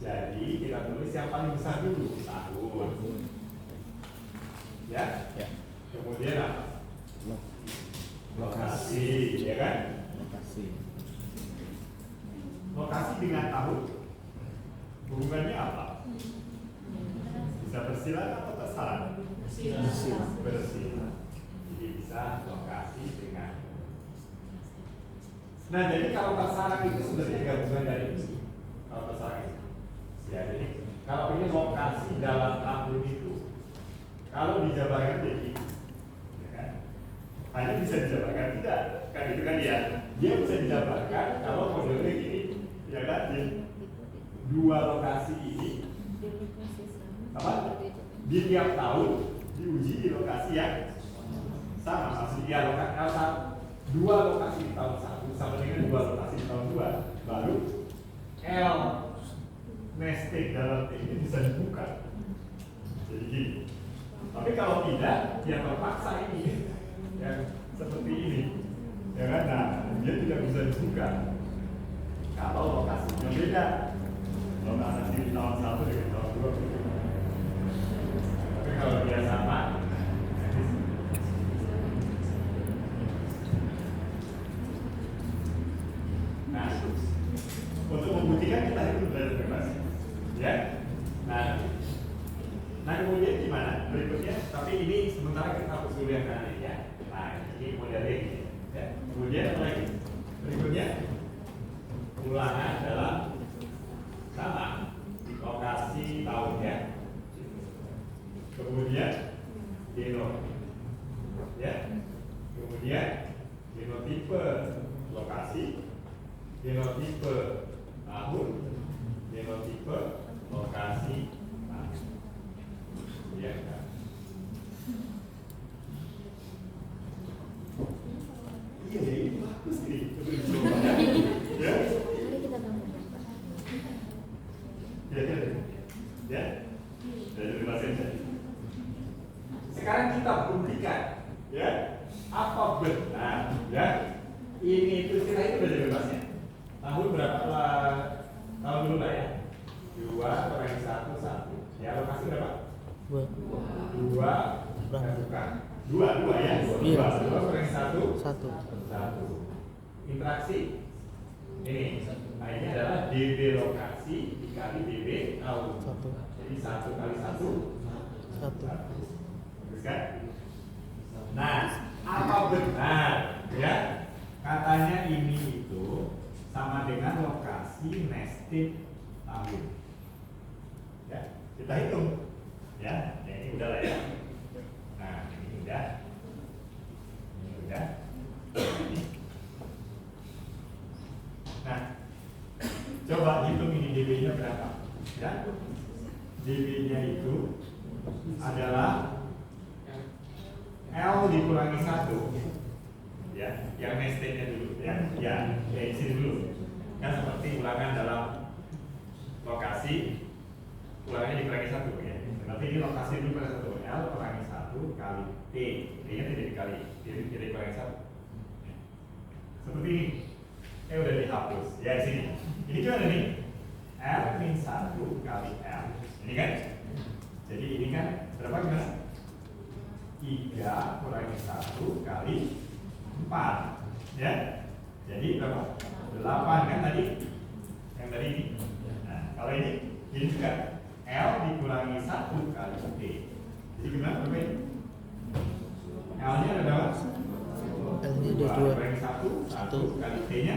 Jadi kita tulis yang paling besar dulu tahun. Ya. Kemudian apa? Lokasi, ya kan? Lokasi dengan tahun. Hubungannya apa? Bisa bersilang atau tersalah? Bersilang. Jadi bisa lokasi dengan. Nah jadi kalau tersalah itu sebenarnya gabungan dari ini. Kalau tersalah itu, ya jadi kalau ini lokasi dalam tahun itu, kalau dijabarkan jadi, ya kan? Hanya bisa dijabarkan tidak, kan itu kan ya. Dia bisa dijabarkan kalau modelnya gini, ya kan? Di dua lokasi ini. Apa? Di tiap tahun diuji di lokasi yang sama, maksudnya dua lokasi di tahun 1 sama dengan dua lokasi di tahun 2, baru L nested dalam T ini bisa dibuka. Jadi gini. Tapi kalau tidak, dia terpaksa ini yang seperti ini, ya kan? Nah, dia tidak bisa dibuka kalau lokasinya beda. Lokasi di tahun 1 dengan tahun 2 berbeda. Tapi kalau dia sama, nah, untuk membuktikan kita itu belajar bebas, ya. Nah kemudian gimana? Berikutnya, tapi ini sementara kita hapus dulu yang kanan ya. Nah ini modelnya ini, ya. Kemudian apa lagi? Berikutnya ulangan dalam sama lokasi tahun ya. Kemudian genot, ya. Kemudian genotipe lokasi, genotipe tahun, genotipe lokasi tahun. Ya kan? Iya, ini bagus nih. Ya. Ya. Dari bahasa Indonesia. Sekarang kita buktikan, ya, apa benar, ya, ini itu kita itu belajar bebasnya. Tahun berapa? Tahun dulu lah ya. 2 kurangi 1 1. Ya lokasi berapa? 2. Bukan. 2 ya. 2 kurangi 1 1. Interaksi. Ini. Nah ini adalah DB lokasi dikali DB tahun. Jadi 1 kali 1 1. Kan? Nah, apa benar ya katanya ini itu sama dengan lokasi nested tahun? Ya, kita hitung. Ya, ini udah lah ya. Nah, ini udah. Ini udah. Nah, coba hitung ini DB-nya berapa? Ya, DB-nya itu adalah L dikurangi 1, ya, yang nestednya dulu, ya, di sini dulu, kan seperti ulangan dalam lokasi, ulangannya dikurangi 1, ya. Tapi ini lokasi dulu pada 1, L kurangi 1 kali T, T-nya tidak dikali, jadi kurangi 1. Seperti ini, udah dihapus, ya di sini. Ini gimana nih? L min 1 kali L. Ini kan? Jadi ini kan berapa gimana? 3 kurangi 1 kali 4. Ya? Jadi berapa? 8 kan tadi? Yang tadi ini. Nah, kalau ini juga L dikurangi 1 kali T. Jadi gimana? Berapa ini? L-nya ada berapa? L-nya ada 2. Kurangi 1 kali T-nya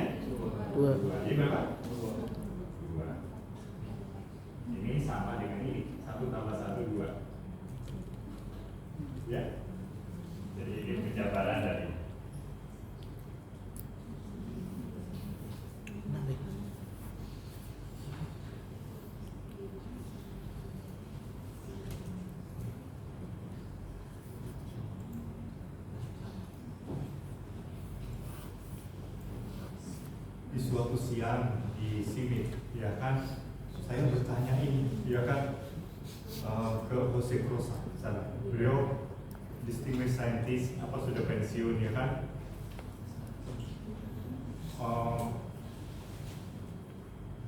2. Jadi berapa? 2. Ini sama dengan ini. 1 tambah 1, 2. Ya? Jadi ini penjabaran dari Menarik. di suatu siang di sini, ya kan, saya bertanya ini, ya kan, ke Jose Crosa sana. Beliau distinguished scientist, apa sudah pensiun, ya kan.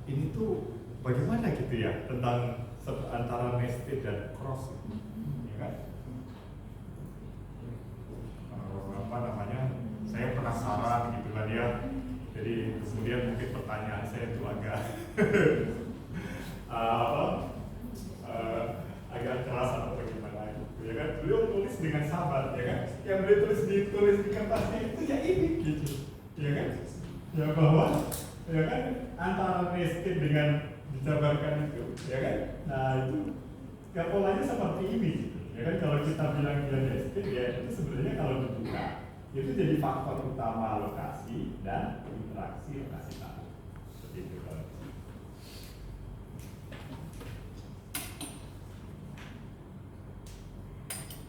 Ini tuh bagaimana gitu ya tentang antara nested dan cross, ya kan? Apa namanya? Saya penasaran gitu kan ya. Jadi kemudian mungkin pertanyaan saya itu agak agak keras atau bagaimana gitu, ya kan? Beliau tulis dengan sabar, ya kan? Yang beliau ditulis di kertasnya itu ya ini gitu, ya kan? Ya bahwa ya kan antara nested dengan dijabarkan itu, ya kan? Nah itu ya polanya seperti ini gitu, ya kan? Kalau kita bilang dia nested, ya itu sebenarnya kalau dibuka itu jadi faktor utama lokasi dan interaksi lokasi tahu. Seperti itu kalau.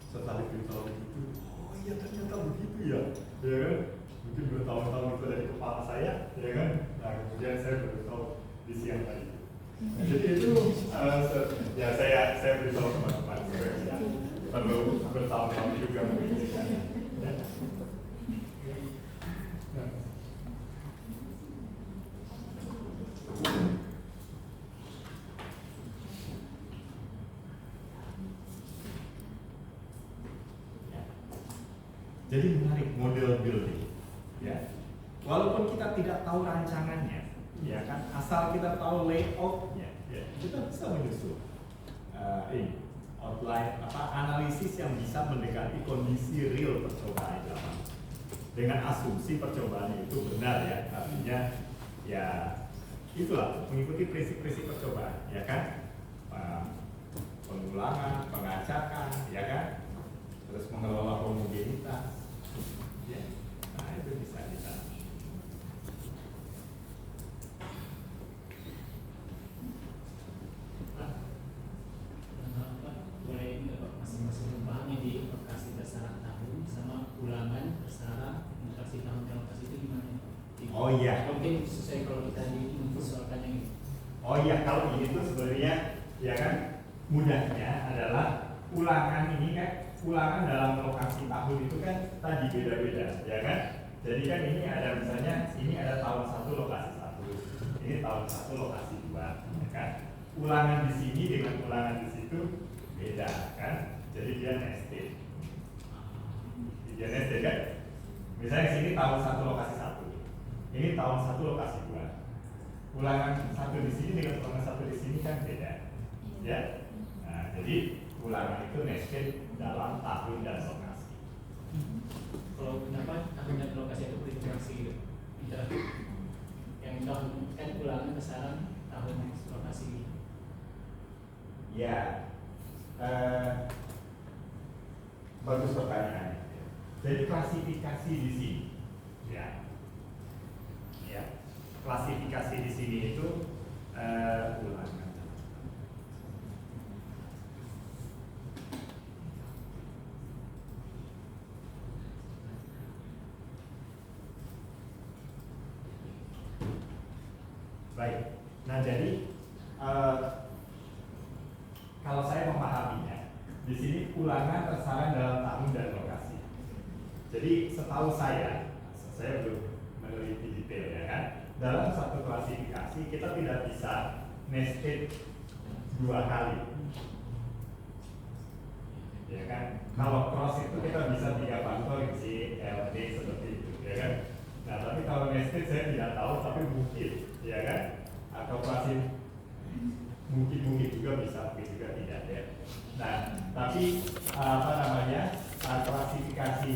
Setelah diberitahu begitu, oh iya ternyata begitu ya, ya kan? Mungkin bertahun-tahun itu ada di kepala saya, ya kan? Nah kemudian saya baru tahu di siang tadi. Nah, jadi itu ya saya beritahu teman-teman supaya ya, perlu bertahun-tahun juga mungkin. Ya. Jadi menarik model building, ya. Walaupun kita tidak tahu rancangannya, ya kan, asal kita tahu layoutnya, ya, kita bisa menyusun ini outline analisis yang bisa mendekati kondisi real percobaan di lapangan. Dengan asumsi percobaan itu benar, ya, artinya ya itulah mengikuti prinsip-prinsip percobaan, ya kan, pengulangan, pengacakan, ya kan, terus mengelola homogenitas. Ya, nah itu bisa kita. Boleh ini Pak, masing-masing pahami di lokasi bersyarat tahun sama ulangan bersyarat lokasi tahun dan lokasi itu gimana? Oh iya. Mungkin sesuai kalau kita mempersoalkan yang ini. Oh iya, kalau ini tuh sebenarnya ya kan mudahnya adalah ulangan ini kan, ulangan dalam lokasi tahun itu kan tadi beda-beda, ya kan? Jadi kan ini ada misalnya ini ada tahun 1 lokasi 1, ini tahun 1 lokasi 2, ya kan? Ulangan di sini dengan ulangan di situ beda kan? Jadi dia nested. Dia nested kan? Misalnya sini tahun 1 lokasi 1, ini tahun 1 lokasi 2. Ulangan 1 di sini dengan ulangan 1 di sini kan beda, ya? Nah, jadi ulangan itu nested dalam tahun dan lokasi. Kalau kenapa tahun dan lokasi itu berinteraksi gitu? Yang tahun kan ulangan besaran tahun lokasi. Ya, bagus pertanyaannya. Jadi klasifikasi di sini, ya, klasifikasi di sini itu ulangan. Baik, nah jadi kalau saya memahaminya, di sini ulangan tersaran dalam tahun dan lokasi. Jadi setahu saya belum meneliti detail ya kan, dalam satu klasifikasi kita tidak bisa nested 2 kali. Ya kan? Kalau cross itu kita bisa 3 faktor C, L, D seperti itu, ya kan? Nah, tapi kalau nested saya tidak tahu, tapi mungkin, ya kan? Atau pasti mungkin juga bisa, mungkin juga tidak ya. Nah, tapi apa namanya klasifikasi.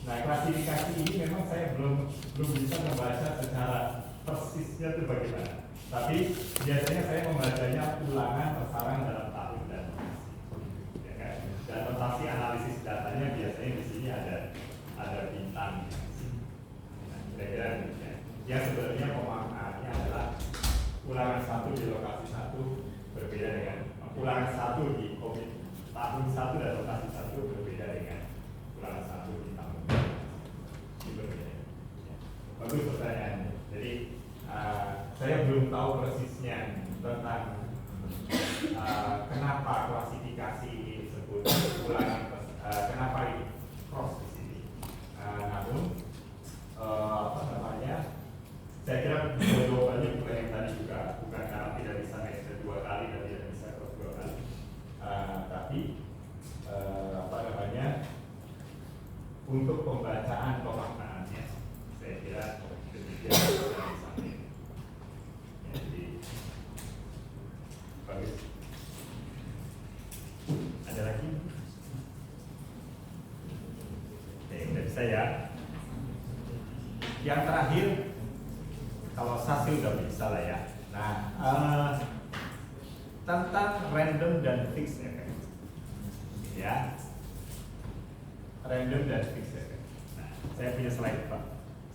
Nah, klasifikasi ini memang saya belum bisa membaca secara persisnya itu bagaimana. Tapi biasanya saya membacanya ulangan persarang dalam tahun dan rotasi, ya kan? Dan rotasi analisis datanya biasanya di sini ada bintang. Nah, kira-kira demikian. Yang sebenarnya pemaknaannya adalah ulangan 1 di lokasi 1 berbeda dengan ulangan 1 di tahun 1 dan rotasi 1 berbeda dengan ulangan 1 di tahun 2. Ini berbeda. Ya. Bagus pertanyaannya. Jadi saya belum tahu persisnya tentang kenapa klasifikasi ini disebut ulangan, kenapa ini cross di sini. Namun apa namanya? Saya kira jawabannya bukan yang tadi juga, bukan karena tidak bisa nested 2 kali dan tidak bisa cross 2 kali, tapi apa namanya, untuk pembacaan pemaknaannya saya kira demikian sampai. Jadi bagus. Ada lagi? Oke, udah bisa ya. Yang terakhir, kalau SASI udah bisa lah ya. Nah, tentang random dan fixed effect, ya, random dan fixed effect. Nah, saya punya slide Pak,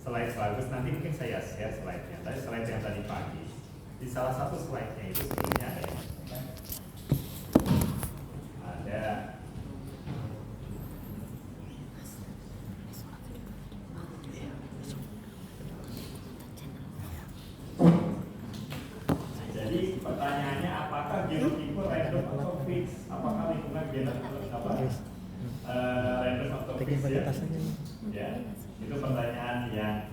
slide bagus. Nanti mungkin saya share slide-nya. Tadi slide yang tadi pagi, di salah satu slide-nya itu sebenarnya ada yang ada jadi pertanyaannya apakah genotipe random atau fix? Apakah lingkungan genotipe apa? Random atau fix ya? Ya, itu pertanyaan yang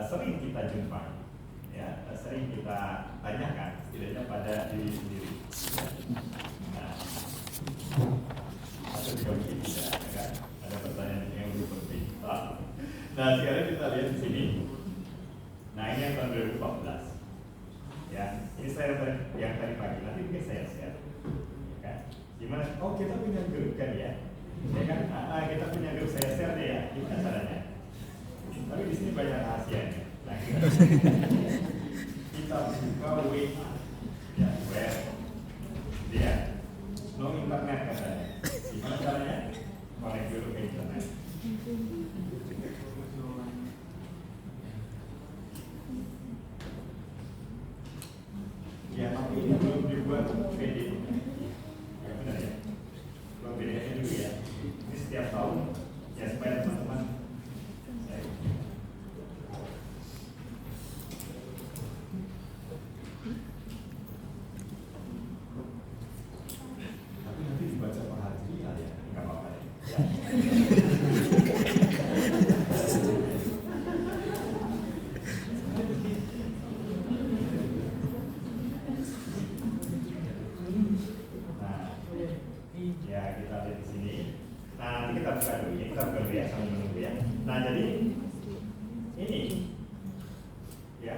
sering kita jumpai, ya, sering kita tanyakan, setidaknya pada diri sendiri. Nah, atau juga mungkin tidak, ya kan? Ada pertanyaan yang lebih penting. Nah, sekarang kita lihat di sini. Nah, ini yang tahun 2014. Ya, ini saya yang tadi pagi. Nanti mungkin saya share. Ya kan? Gimana? Oh, kita punya grup kan ya? Ya kan? Kita punya grup, saya share deh ya. Gimana caranya? Tapi di sini banyak rahasianya. Nah, kita buka WA, ya, web, dia, no internet katanya. Gimana caranya? Connect dulu ke internet. Ya, tapi ini belum dibuat PDF. Ya benar ya. Belum PDF-nya dulu ya. Ini setiap tahun ya supaya teman-teman. Tapi nanti dibaca Pak Haji ya, nggak apa-apa ya. Ya, kita lihat di sini. Nah, nanti kita buka dulu ya, kita buka dulu ya sambil menunggu ya. Nah, jadi ini ya.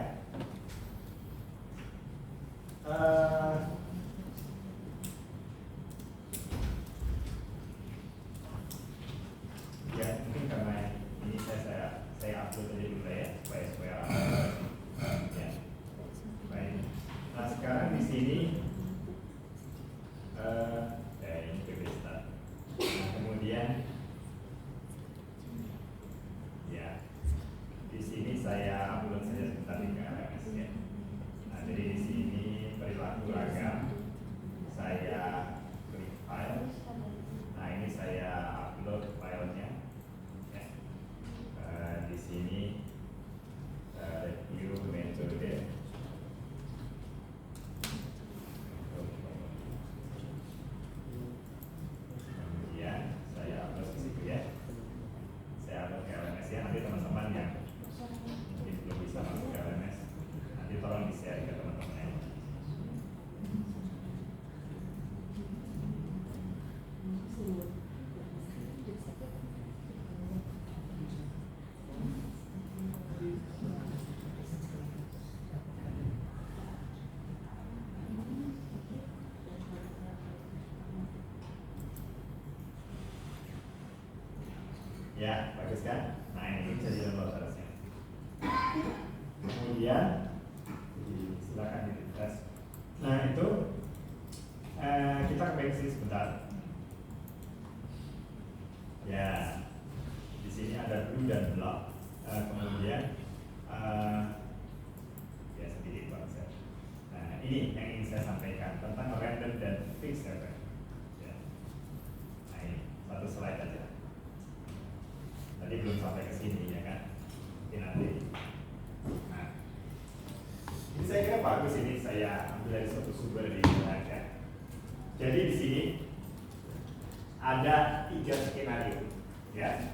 Ya, mungkin karena ini saya upload aja dulu ya, supaya ya. Baik. Nah, sekarang di sini ini PBStat. Nah, kemudian ya di sini saya upload saja sebentar di KRS ya. Nah, jadi di sini perilaku ragam saya klik file. Nah, ini saya upload filenya ya. Di sini review metode. Saya upload ke situ ya. Saya upload ke LMS ya. Nanti teman-teman yang mungkin belum bisa masuk ke LMS, nanti tolong di-share ke teman-teman ya. Ya, bagus kan? Nah ini bisa di-download harusnya. Kemudian silakan di-refresh. Nah itu kita ke back sini sebentar. Ya, di sini ada blue dan black. Kemudian ya sedikit banget. Nah ini yang ingin saya sampaikan tentang random dan fixed effect. Ya. Nah ini satu slide aja. Tadi belum sampai ke sini ya kan? Mungkin nanti. Nah, ini saya kira bagus, ini saya ambil dari suatu sumber di internet ya. Jadi di sini ada 3 skenario ya.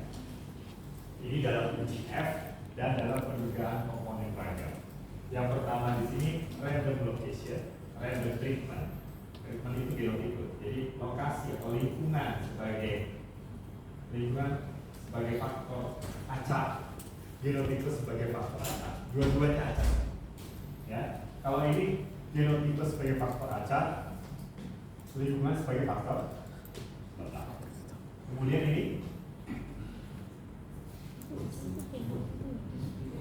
Ini dalam uji F dan dalam pendugaan komponen ragam. Yang pertama di sini random location, random treatment. Treatment itu genotipe. Jadi lokasi atau lingkungan sebagai faktor acak, genotipe sebagai faktor acak. Dua-duanya acak. Ya, kalau ini genotipe sebagai faktor acak, lingkungan sebagai faktor tetap. Kemudian ini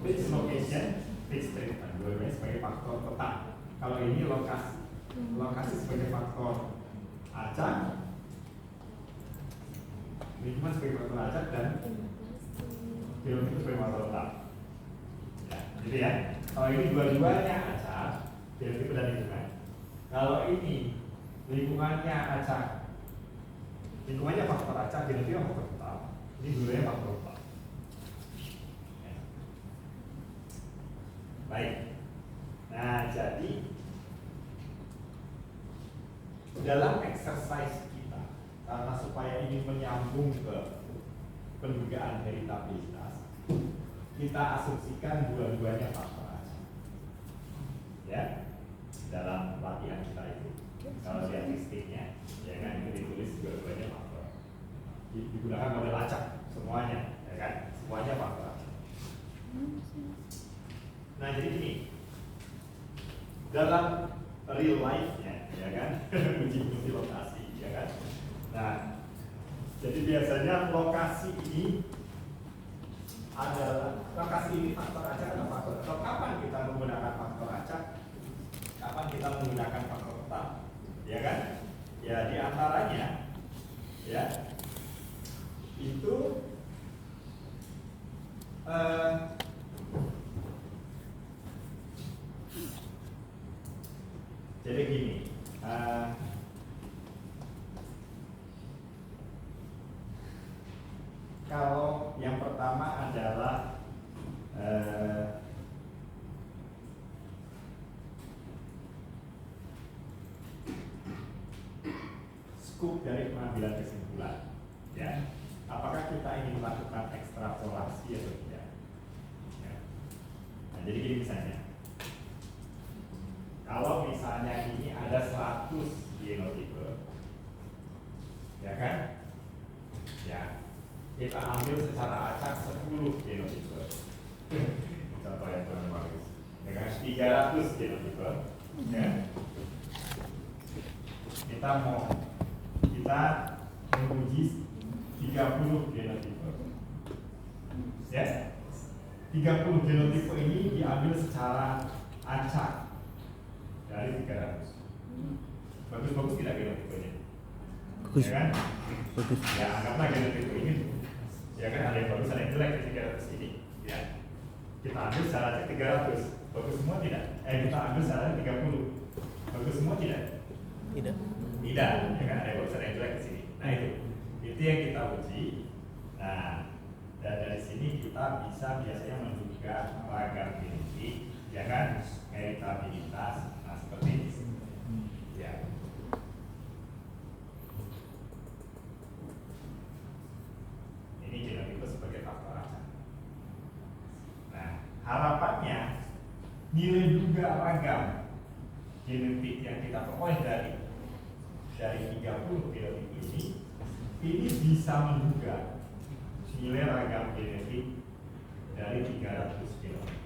fixed location, fixed treatment, dua-duanya sebagai faktor tetap. Kalau ini lokasi sebagai faktor acak, lingkungan sebagai faktor acak, dan genotipe sebagai faktor tetap. Ya, gitu ya. Kalau ini dua-duanya acak, genotipe dan lingkungan. Kalau ini lingkungannya acak, lingkungannya faktor acak, genotipe faktor tetap. Ini dua-duanya faktor tetap. Ya. Baik. Nah, jadi dalam exercise kita, karena supaya ini menyambung ke pendugaan heritabilitas, kita asumsikan dua-duanya faktor acak. Ya, dalam latihan kita itu, kalau lihat listingnya, ya kan itu ditulis dua-duanya faktor. Digunakan model acak semuanya, ya kan? Semuanya faktor acak. Nah, jadi gini, dalam real life-nya, ya kan, uji fungsi lokasi, ya kan. Nah, jadi biasanya lokasi ini adalah faktor acak atau faktor tetap. Kapan kita menggunakan faktor acak? Kapan kita menggunakan faktor tetap? Ya kan? Ya di antaranya, ya itu jadi gini. Kalau yang pertama adalah scope dari pengambilan kesimpulan, ya. Apakah kita ingin melakukan ekstrapolasi atau tidak? Ya. Nah, jadi gini misalnya, kalau misalnya ini ada 100 genotipe, ya kan? Ya. Kita ambil secara acak 10 genotipe. Contoh yang kurang bagus. Ya kan? 300 genotipe. Ya. Kita menguji 30 genotipe. Ya. 30 genotipe ini diambil secara acak dari 300. Bagus-bagus tidak genotipenya? Bagus. Ya kan? Bagus. Ya, anggaplah genotipe ini. Ya kan, ada yang bagus, ada yang jelek di 300 ini. Ya. Kita ambil secara acak 300. Bagus semua tidak? Kita ambil secara 30. Bagus semua tidak? Tidak. Tidak, ya kan, ada yang bagus, ada yang jelek di sini. Nah itu yang kita uji. Nah, dan dari sini kita bisa biasanya menduga ragam genetik, ya kan, heritabilitas. Nah seperti ini. Ya. Ini genotipe sebagai faktor acak. Nah, harapannya nilai duga ragam genetik yang kita peroleh dari 30 genotipe ini bisa menduga nilai ragam genetik dari 300 genotipe.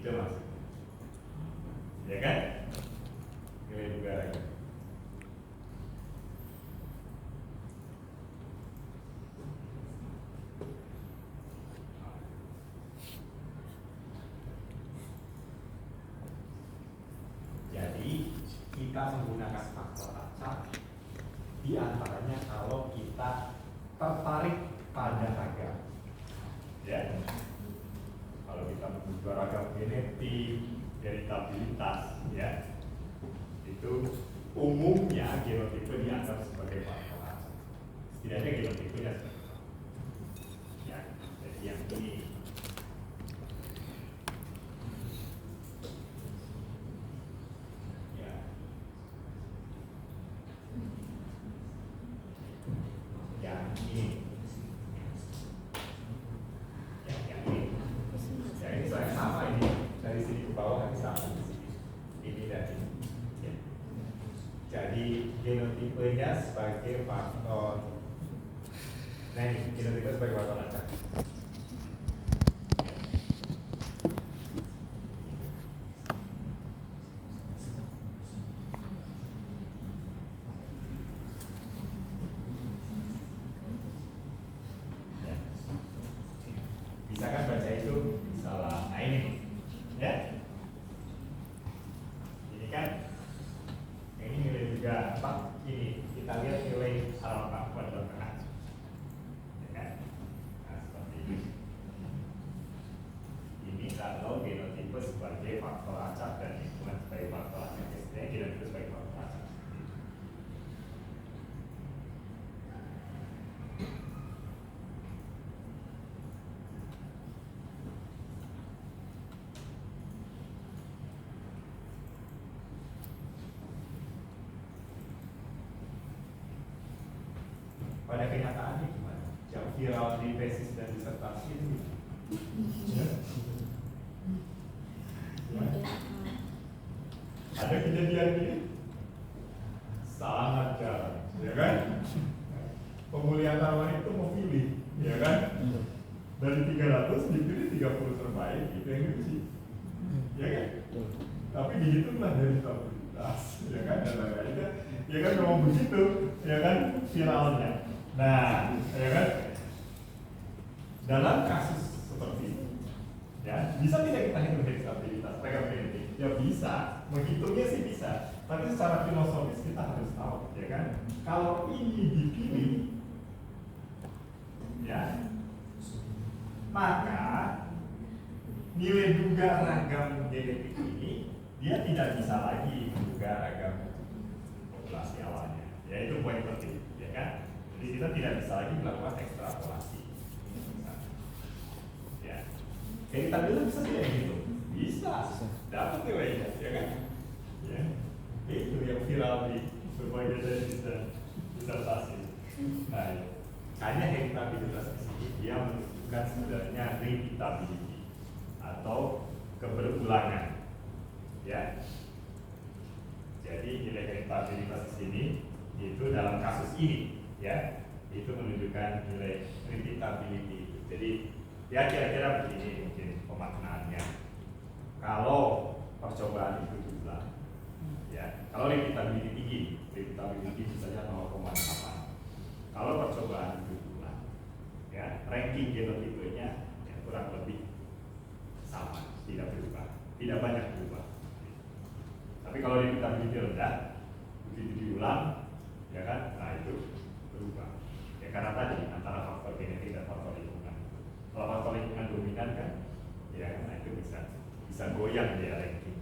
Itu maksudnya, ya kan? Nilai duga ragam. tertarik pada ragam. Ya, kalau kita membuka ragam genetik, heritabilitas, ya, itu umumnya genotipe dianggap sebagai faktor acak. Setidaknya genotipenya seperti itu. Ya, jadi yang ini. Ya. Yang ini. Yang ini. Ya, ini soalnya sama ini. Dari sini ke bawah nanti sama di sini. Ini dan ini. Ya. Jadi genotipenya sebagai faktor. Nah ini genotipe sebagai faktor acak. Ya. Bisa kan baca itu? Bisa lah. Nah ini, ya. Ini kan, ini nilai juga apa? Ini kita lihat nilai harapan pada tengah. Ya kan? Nah seperti ini. Ini kalau genotipe sebagai faktor acak dan lingkungan sebagai faktor acak. Biasanya genotipe sebagai faktor acak. Pada kenyataannya gimana? Yang viral di tesis dan disertasi itu ya? Ada kejadian ini sangat jarang, ya kan? Pemulihan tanaman itu mau pilih, ya kan? Dari 300 dipilih 30 terbaik, itu yang diuji, ya kan? Tapi begitulah dari stabilitas, ya kan? Dan lain-lainnya, ya kan memang begitu, ya kan? Viralnya. Nah, ya kan? Dalam kasus seperti ini, ya bisa tidak kita hitung stabilitas ragam genetik? Ya bisa, menghitungnya sih bisa. Tapi secara filosofis kita harus tahu, ya kan? Kalau ini dipilih, ya, maka nilai duga ragam genetik ini dia tidak bisa lagi menduga ragam populasi awalnya. Ya itu poin penting, ya kan? Jadi kita tidak bisa lagi melakukan ekstrapolasi. Ya, kayak kita bilang bisa tidak gitu? Bisa, dapat nilainya, ya kan? Ya, itu yang viral di berbagai tesis dan disertasi. Nah, hanya heritabilitas di sini dia menunjukkan sebenarnya repeatability atau keberulangan, ya. Jadi nilai heritabilitas di sini itu dalam kasus ini, ya, itu menunjukkan nilai repeatability. Jadi ya kira-kira begini mungkin pemaknaannya. Kalau percobaan itu diulang, ya, kalau repeatability tinggi, repeatability misalnya 0,8. Kalau percobaan itu diulang, ya, ranking genotipenya ya, kurang lebih sama, tidak berubah, tidak banyak berubah. Tapi kalau repeatability rendah, begitu diulang, ya kan, nah itu berubah. Ya karena tadi antara faktor genetik dan faktor lingkungan. Kalau faktor lingkungan dominan kan, ya nah itu bisa goyang dia ranking.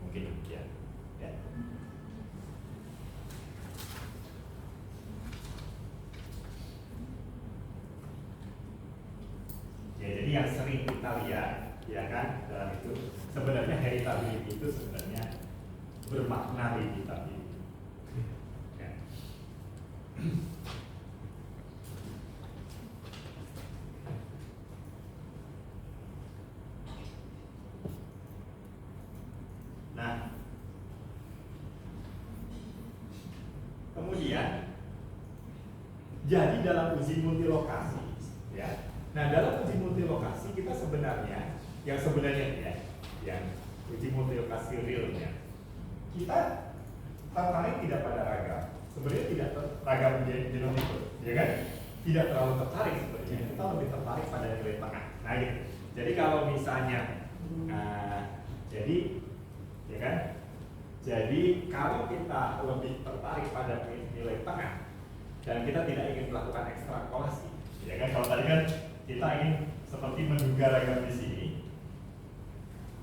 Mungkin demikian, ya. Ya jadi yang sering kita lihat, ya kan, dalam itu sebenarnya heritability itu sebenarnya bermakna repeatability. Ya. Nah, kemudian jadi dalam uji multilokasi, ya. Nah, dalam uji multilokasi kita sebenarnya yang yang uji multilokasi realnya kita tertarik tidak pada ragam, sebenarnya tidak ragam genotipe, ya kan? Tidak terlalu tertarik sebenarnya, kita lebih tertarik pada nilai tengah. Nah, gitu. Jadi kalau misalnya, jadi, ya kan? Jadi kalau kita lebih tertarik pada nilai tengah, dan kita tidak ingin melakukan ekstrapolasi, ya kan? Kalau tadi kan kita ingin seperti menduga ragam di sini,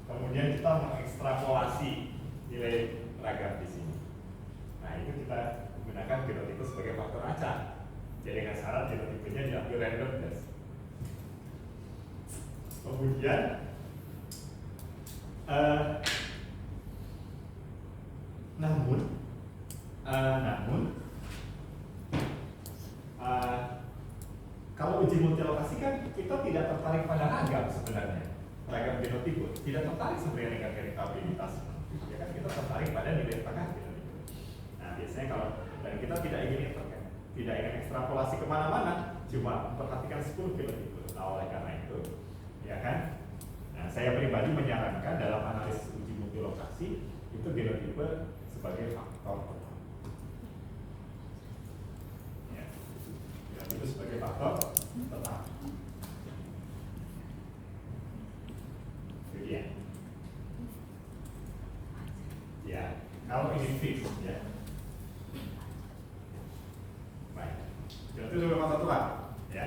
kemudian kita mengekstrapolasi nilai ragam di sini. Nah, itu kita gunakan genotipe sebagai faktor acak. Jadi dengan syarat genotipenya diambil randomness. Kemudian namun kalau uji multilokasi kan kita tidak tertarik pada ragam sebenarnya, ragam genotipe, tidak tertarik sebenarnya dengan heritabilitas, ya kan? Kita tertarik pada nilai tengah genotipe. Nah, biasanya kalau dan kita tidak ingin ekstrapolasi kemana-mana, cuma memperhatikan 10 genotipe. Nah, oleh karena itu, ya kan? Nah, saya pribadi menyarankan dalam analisis uji multilokasi itu genotipe sebagai faktor tetap. Ya, genotipe sebagai faktor tetap. Itu dia. Ya, kalau ini fix, ya. Baik, genotipe sebagai faktor tetap, ya.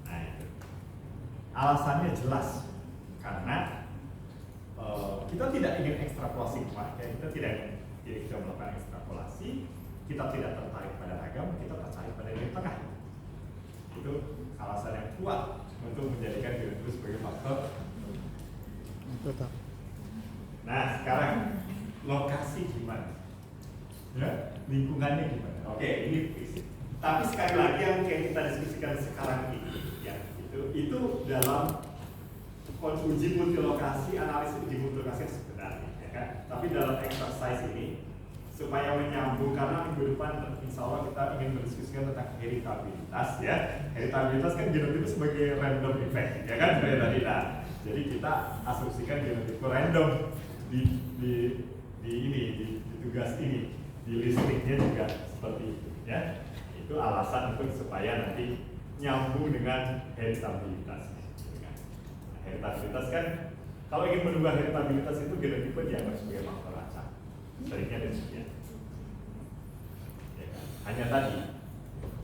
Nah, itu. Alasannya jelas, karena kita tidak ingin ekstrapolasi kemana, kita tidak melakukan ekstrapolasi, kita tidak tertarik pada ragam, kita tertarik pada nilai tengah. Itu alasan yang kuat untuk menjadikan genotipe sebagai faktor Tetap. Nah, sekarang lokasi gimana? Ya, lingkungannya gimana? Oke, ini fisik. Tapi sekali lagi yang kita diskusikan sekarang ini, ya, itu dalam uji multilokasi, analisis uji multilokasi sebenarnya, ya kan? Tapi dalam exercise ini supaya menyambung, karena minggu depan insya Allah kita ingin mendiskusikan tentang heritabilitas, ya. Heritabilitas kan genotipe sebagai random effect, ya kan? Jadi kita asumsikan genotipe random di tugas ini, di listriknya juga seperti itu, ya. Itu alasan untuk supaya nanti nyambung dengan heritabilitas. Heritabilitas kan, kalau ingin menduga heritabilitas itu genotipe dianggap sebagai faktor acak. Seringnya demikian. Ya kan? Hanya tadi,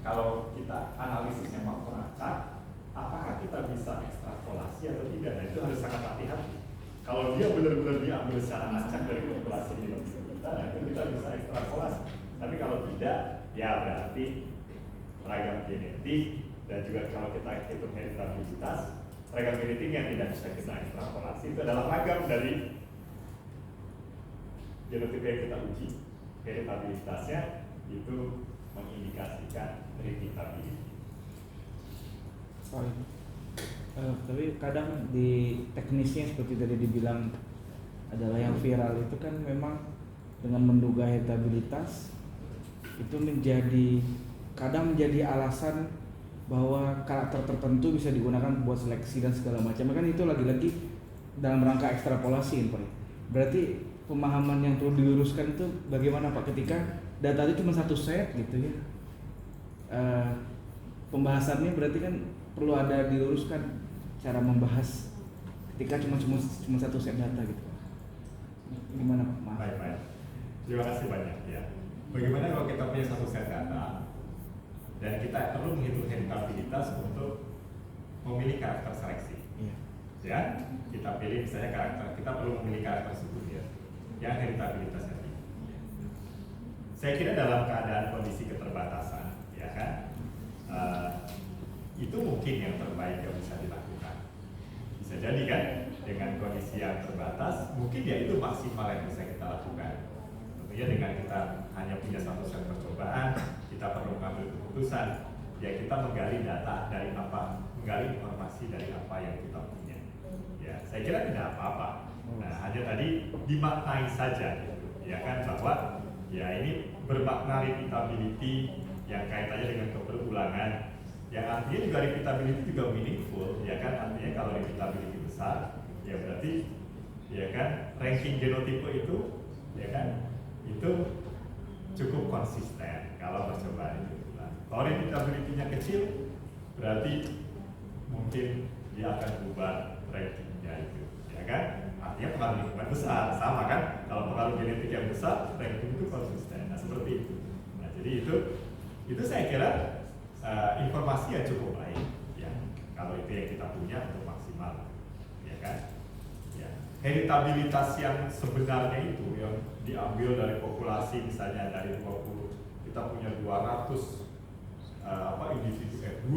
kalau kita analisisnya faktor acak, apakah kita bisa ekstrapolasi atau tidak? Nah, itu harus sangat hati-hati. Kalau dia benar-benar diambil secara acak dari populasi genotipe kita, nah itu kita bisa ekstrapolasi. Tapi kalau tidak, ya berarti ragam genetik, dan juga kalau kita hitung heritabilitas, ragam genetik yang tidak bisa kita ekstrapolasi itu adalah ragam dari genotipe yang kita uji. Heritabilitasnya itu mengindikasikan repeatability. Tapi kadang di teknisnya seperti tadi dibilang adalah yang viral itu kan memang dengan menduga heritabilitas itu kadang menjadi alasan bahwa karakter tertentu bisa digunakan buat seleksi dan segala macam. Kan itu lagi-lagi dalam rangka ekstrapolasi, Pak. Berarti pemahaman yang perlu diluruskan itu bagaimana, Pak, ketika data itu cuma satu set gitu ya. Pembahasannya berarti kan perlu ada diluruskan cara membahas ketika cuma satu set data gitu. Gimana, Pak? Maaf. Baik. Terima kasih banyak, ya. Bagaimana kalau kita punya satu set data dan kita perlu menghitung heritabilitas untuk memilih karakter seleksi? Iya. Ya, kita pilih misalnya karakter, kita perlu memilih karakter suku ya, yang heritabilitasnya tinggi. Saya kira dalam keadaan kondisi keterbatasan, ya kan, itu mungkin yang terbaik yang bisa dilakukan. Bisa jadi kan, dengan kondisi yang terbatas, mungkin ya itu maksimal yang bisa kita lakukan. Tentunya dengan kita hanya punya satu set percobaan, kita perlu mengambil keputusan, ya kita menggali data dari apa, menggali informasi dari apa yang kita punya. Ya, saya kira tidak apa-apa. Nah, hanya tadi dimaknai saja, gitu, ya kan, bahwa ya ini bermakna repeatability yang kaitannya dengan keberulangan, yang artinya juga repeatability juga meaningful, ya kan, artinya kalau repeatability besar, ya berarti, ya kan, ranking genotipe itu, ya kan, itu cukup konsisten kalau percobaan itu berulang. Kalau repeatability-nya kecil, berarti mungkin dia akan berubah rankingnya itu, ya kan? Artinya pengaruh lingkungan besar, sama kan? Kalau pengaruh genetik yang besar, ranking itu konsisten. Nah, seperti itu. Nah, jadi itu Itu saya kira informasi yang cukup baik, ya. Kalau itu yang kita punya untuk maksimal, ya kan? Ya. Heritabilitas yang sebenarnya itu yang diambil dari populasi, misalnya dari 20, kita punya 200 individu F2,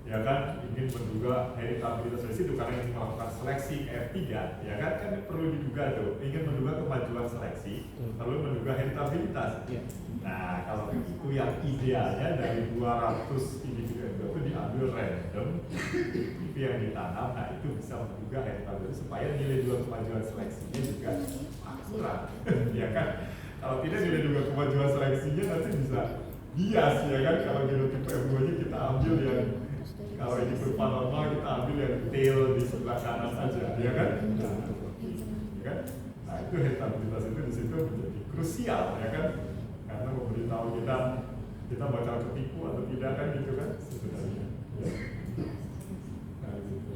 ya kan, ingin menduga heritabilitas dari situ karena ingin melakukan seleksi F3, ya kan, perlu diduga tuh, ingin menduga kemajuan seleksi, perlu menduga heritabilitas. Nah, kalau itu yang idealnya dari 200 individu F2 itu diambil random, itu yang ditanam, nah itu bisa menduga heritabilitas supaya nilai dua kemajuan seleksinya juga akurat, ya kan. Kalau tidak nilai dua kemajuan seleksinya nanti bisa bias, ya kan. Kalau genotipe F2 nya kita ambil yang, kalau ini kurva normal kita ambil yang tail di sebelah kanan saja, ya kan. Ya kan? Nah itu heritabilitas itu di situ menjadi krusial, ya kan, karena memberitahu kita bakal ketipu atau tidak kan, gitu kan sebenarnya. Ya. Nah, gitu.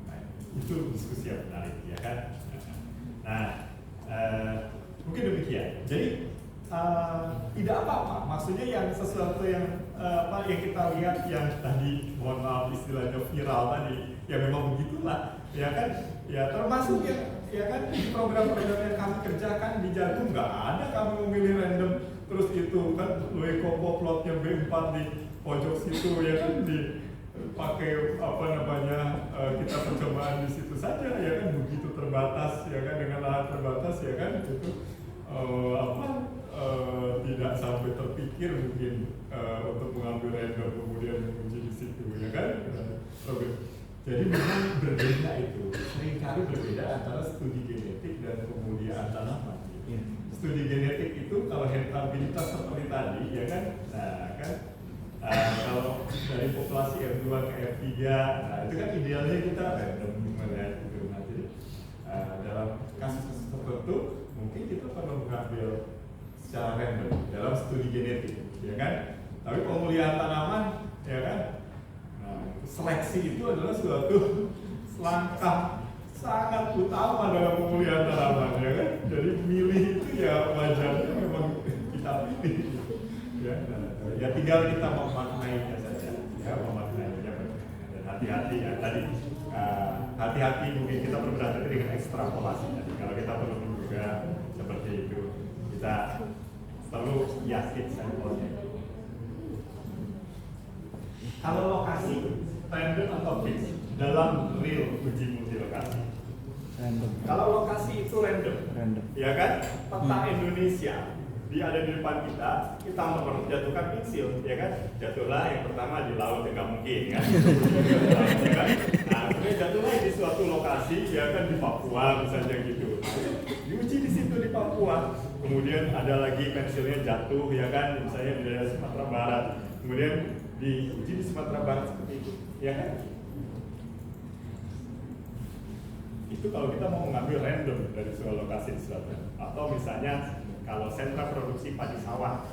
Nah, itu diskusi yang menarik, ya kan. Nah, mungkin demikian. Jadi tidak apa-apa. Maksudnya yang sesuatu yang yang kita lihat yang tadi, mohon maaf istilahnya viral tadi, ya memang begitulah, ya kan. Ya termasuk ya kan program-program yang kami kerjakan di Jagung nggak ada kami memilih random terus itu kan Loekombo plotnya B4 di pojok situ, ya kan, dipakai kita percobaan di situ saja, ya kan, begitu terbatas, ya kan, dengan lahan terbatas, ya kan, itu tidak sampai terpikir mungkin untuk mengambil random kemudian menguji di situ, ya kan. Jadi memang berbeda itu, seringkali berbeda antara studi genetik dan kemudian tanaman. Studi genetik itu kalau heritabilitas seperti tadi, ya kan, nah kan, kalau dari populasi F2 ke F3, nah itu kan idealnya kita random melihat itu. Nah, jadi dalam kasus tertentu mungkin kita perlu mengambil secara random dalam studi genetik, ya kan. Tapi pemulihan tanaman, ya kan, seleksi itu adalah suatu langkah sangat utama dalam pemulihan tanaman, ya kan. Jadi milih itu ya wajarnya memang kita pilih, ya. Ya tinggal kita memaknainya saja, ya, memaknainya dan hati-hati, ya tadi hati-hati mungkin kita berhati-hati dengan ekstrapolasi. Jadi kalau kita perlu menduga seperti itu, kita perlu yakin sampelnya. Kalau lokasi random atau fix dalam real uji multi lokasi. Random. Kalau lokasi itu random, ya kan, peta Indonesia dia ada di depan kita menjatuhkan pensil, ya kan, jatuhlah yang pertama di laut, yang nggak mungkin, kan, ya kan. Nah, kemudian jatuhlah di suatu lokasi, ya kan, di Papua misalnya gitu. Diuji di situ di Papua, kemudian ada lagi pensilnya jatuh, ya kan, misalnya di daerah Sumatera Barat, kemudian diuji di Sumatera Barat seperti itu, ya kan. Itu kalau kita mau mengambil random dari suatu lokasi di selatan, atau misalnya kalau sentra produksi padi sawah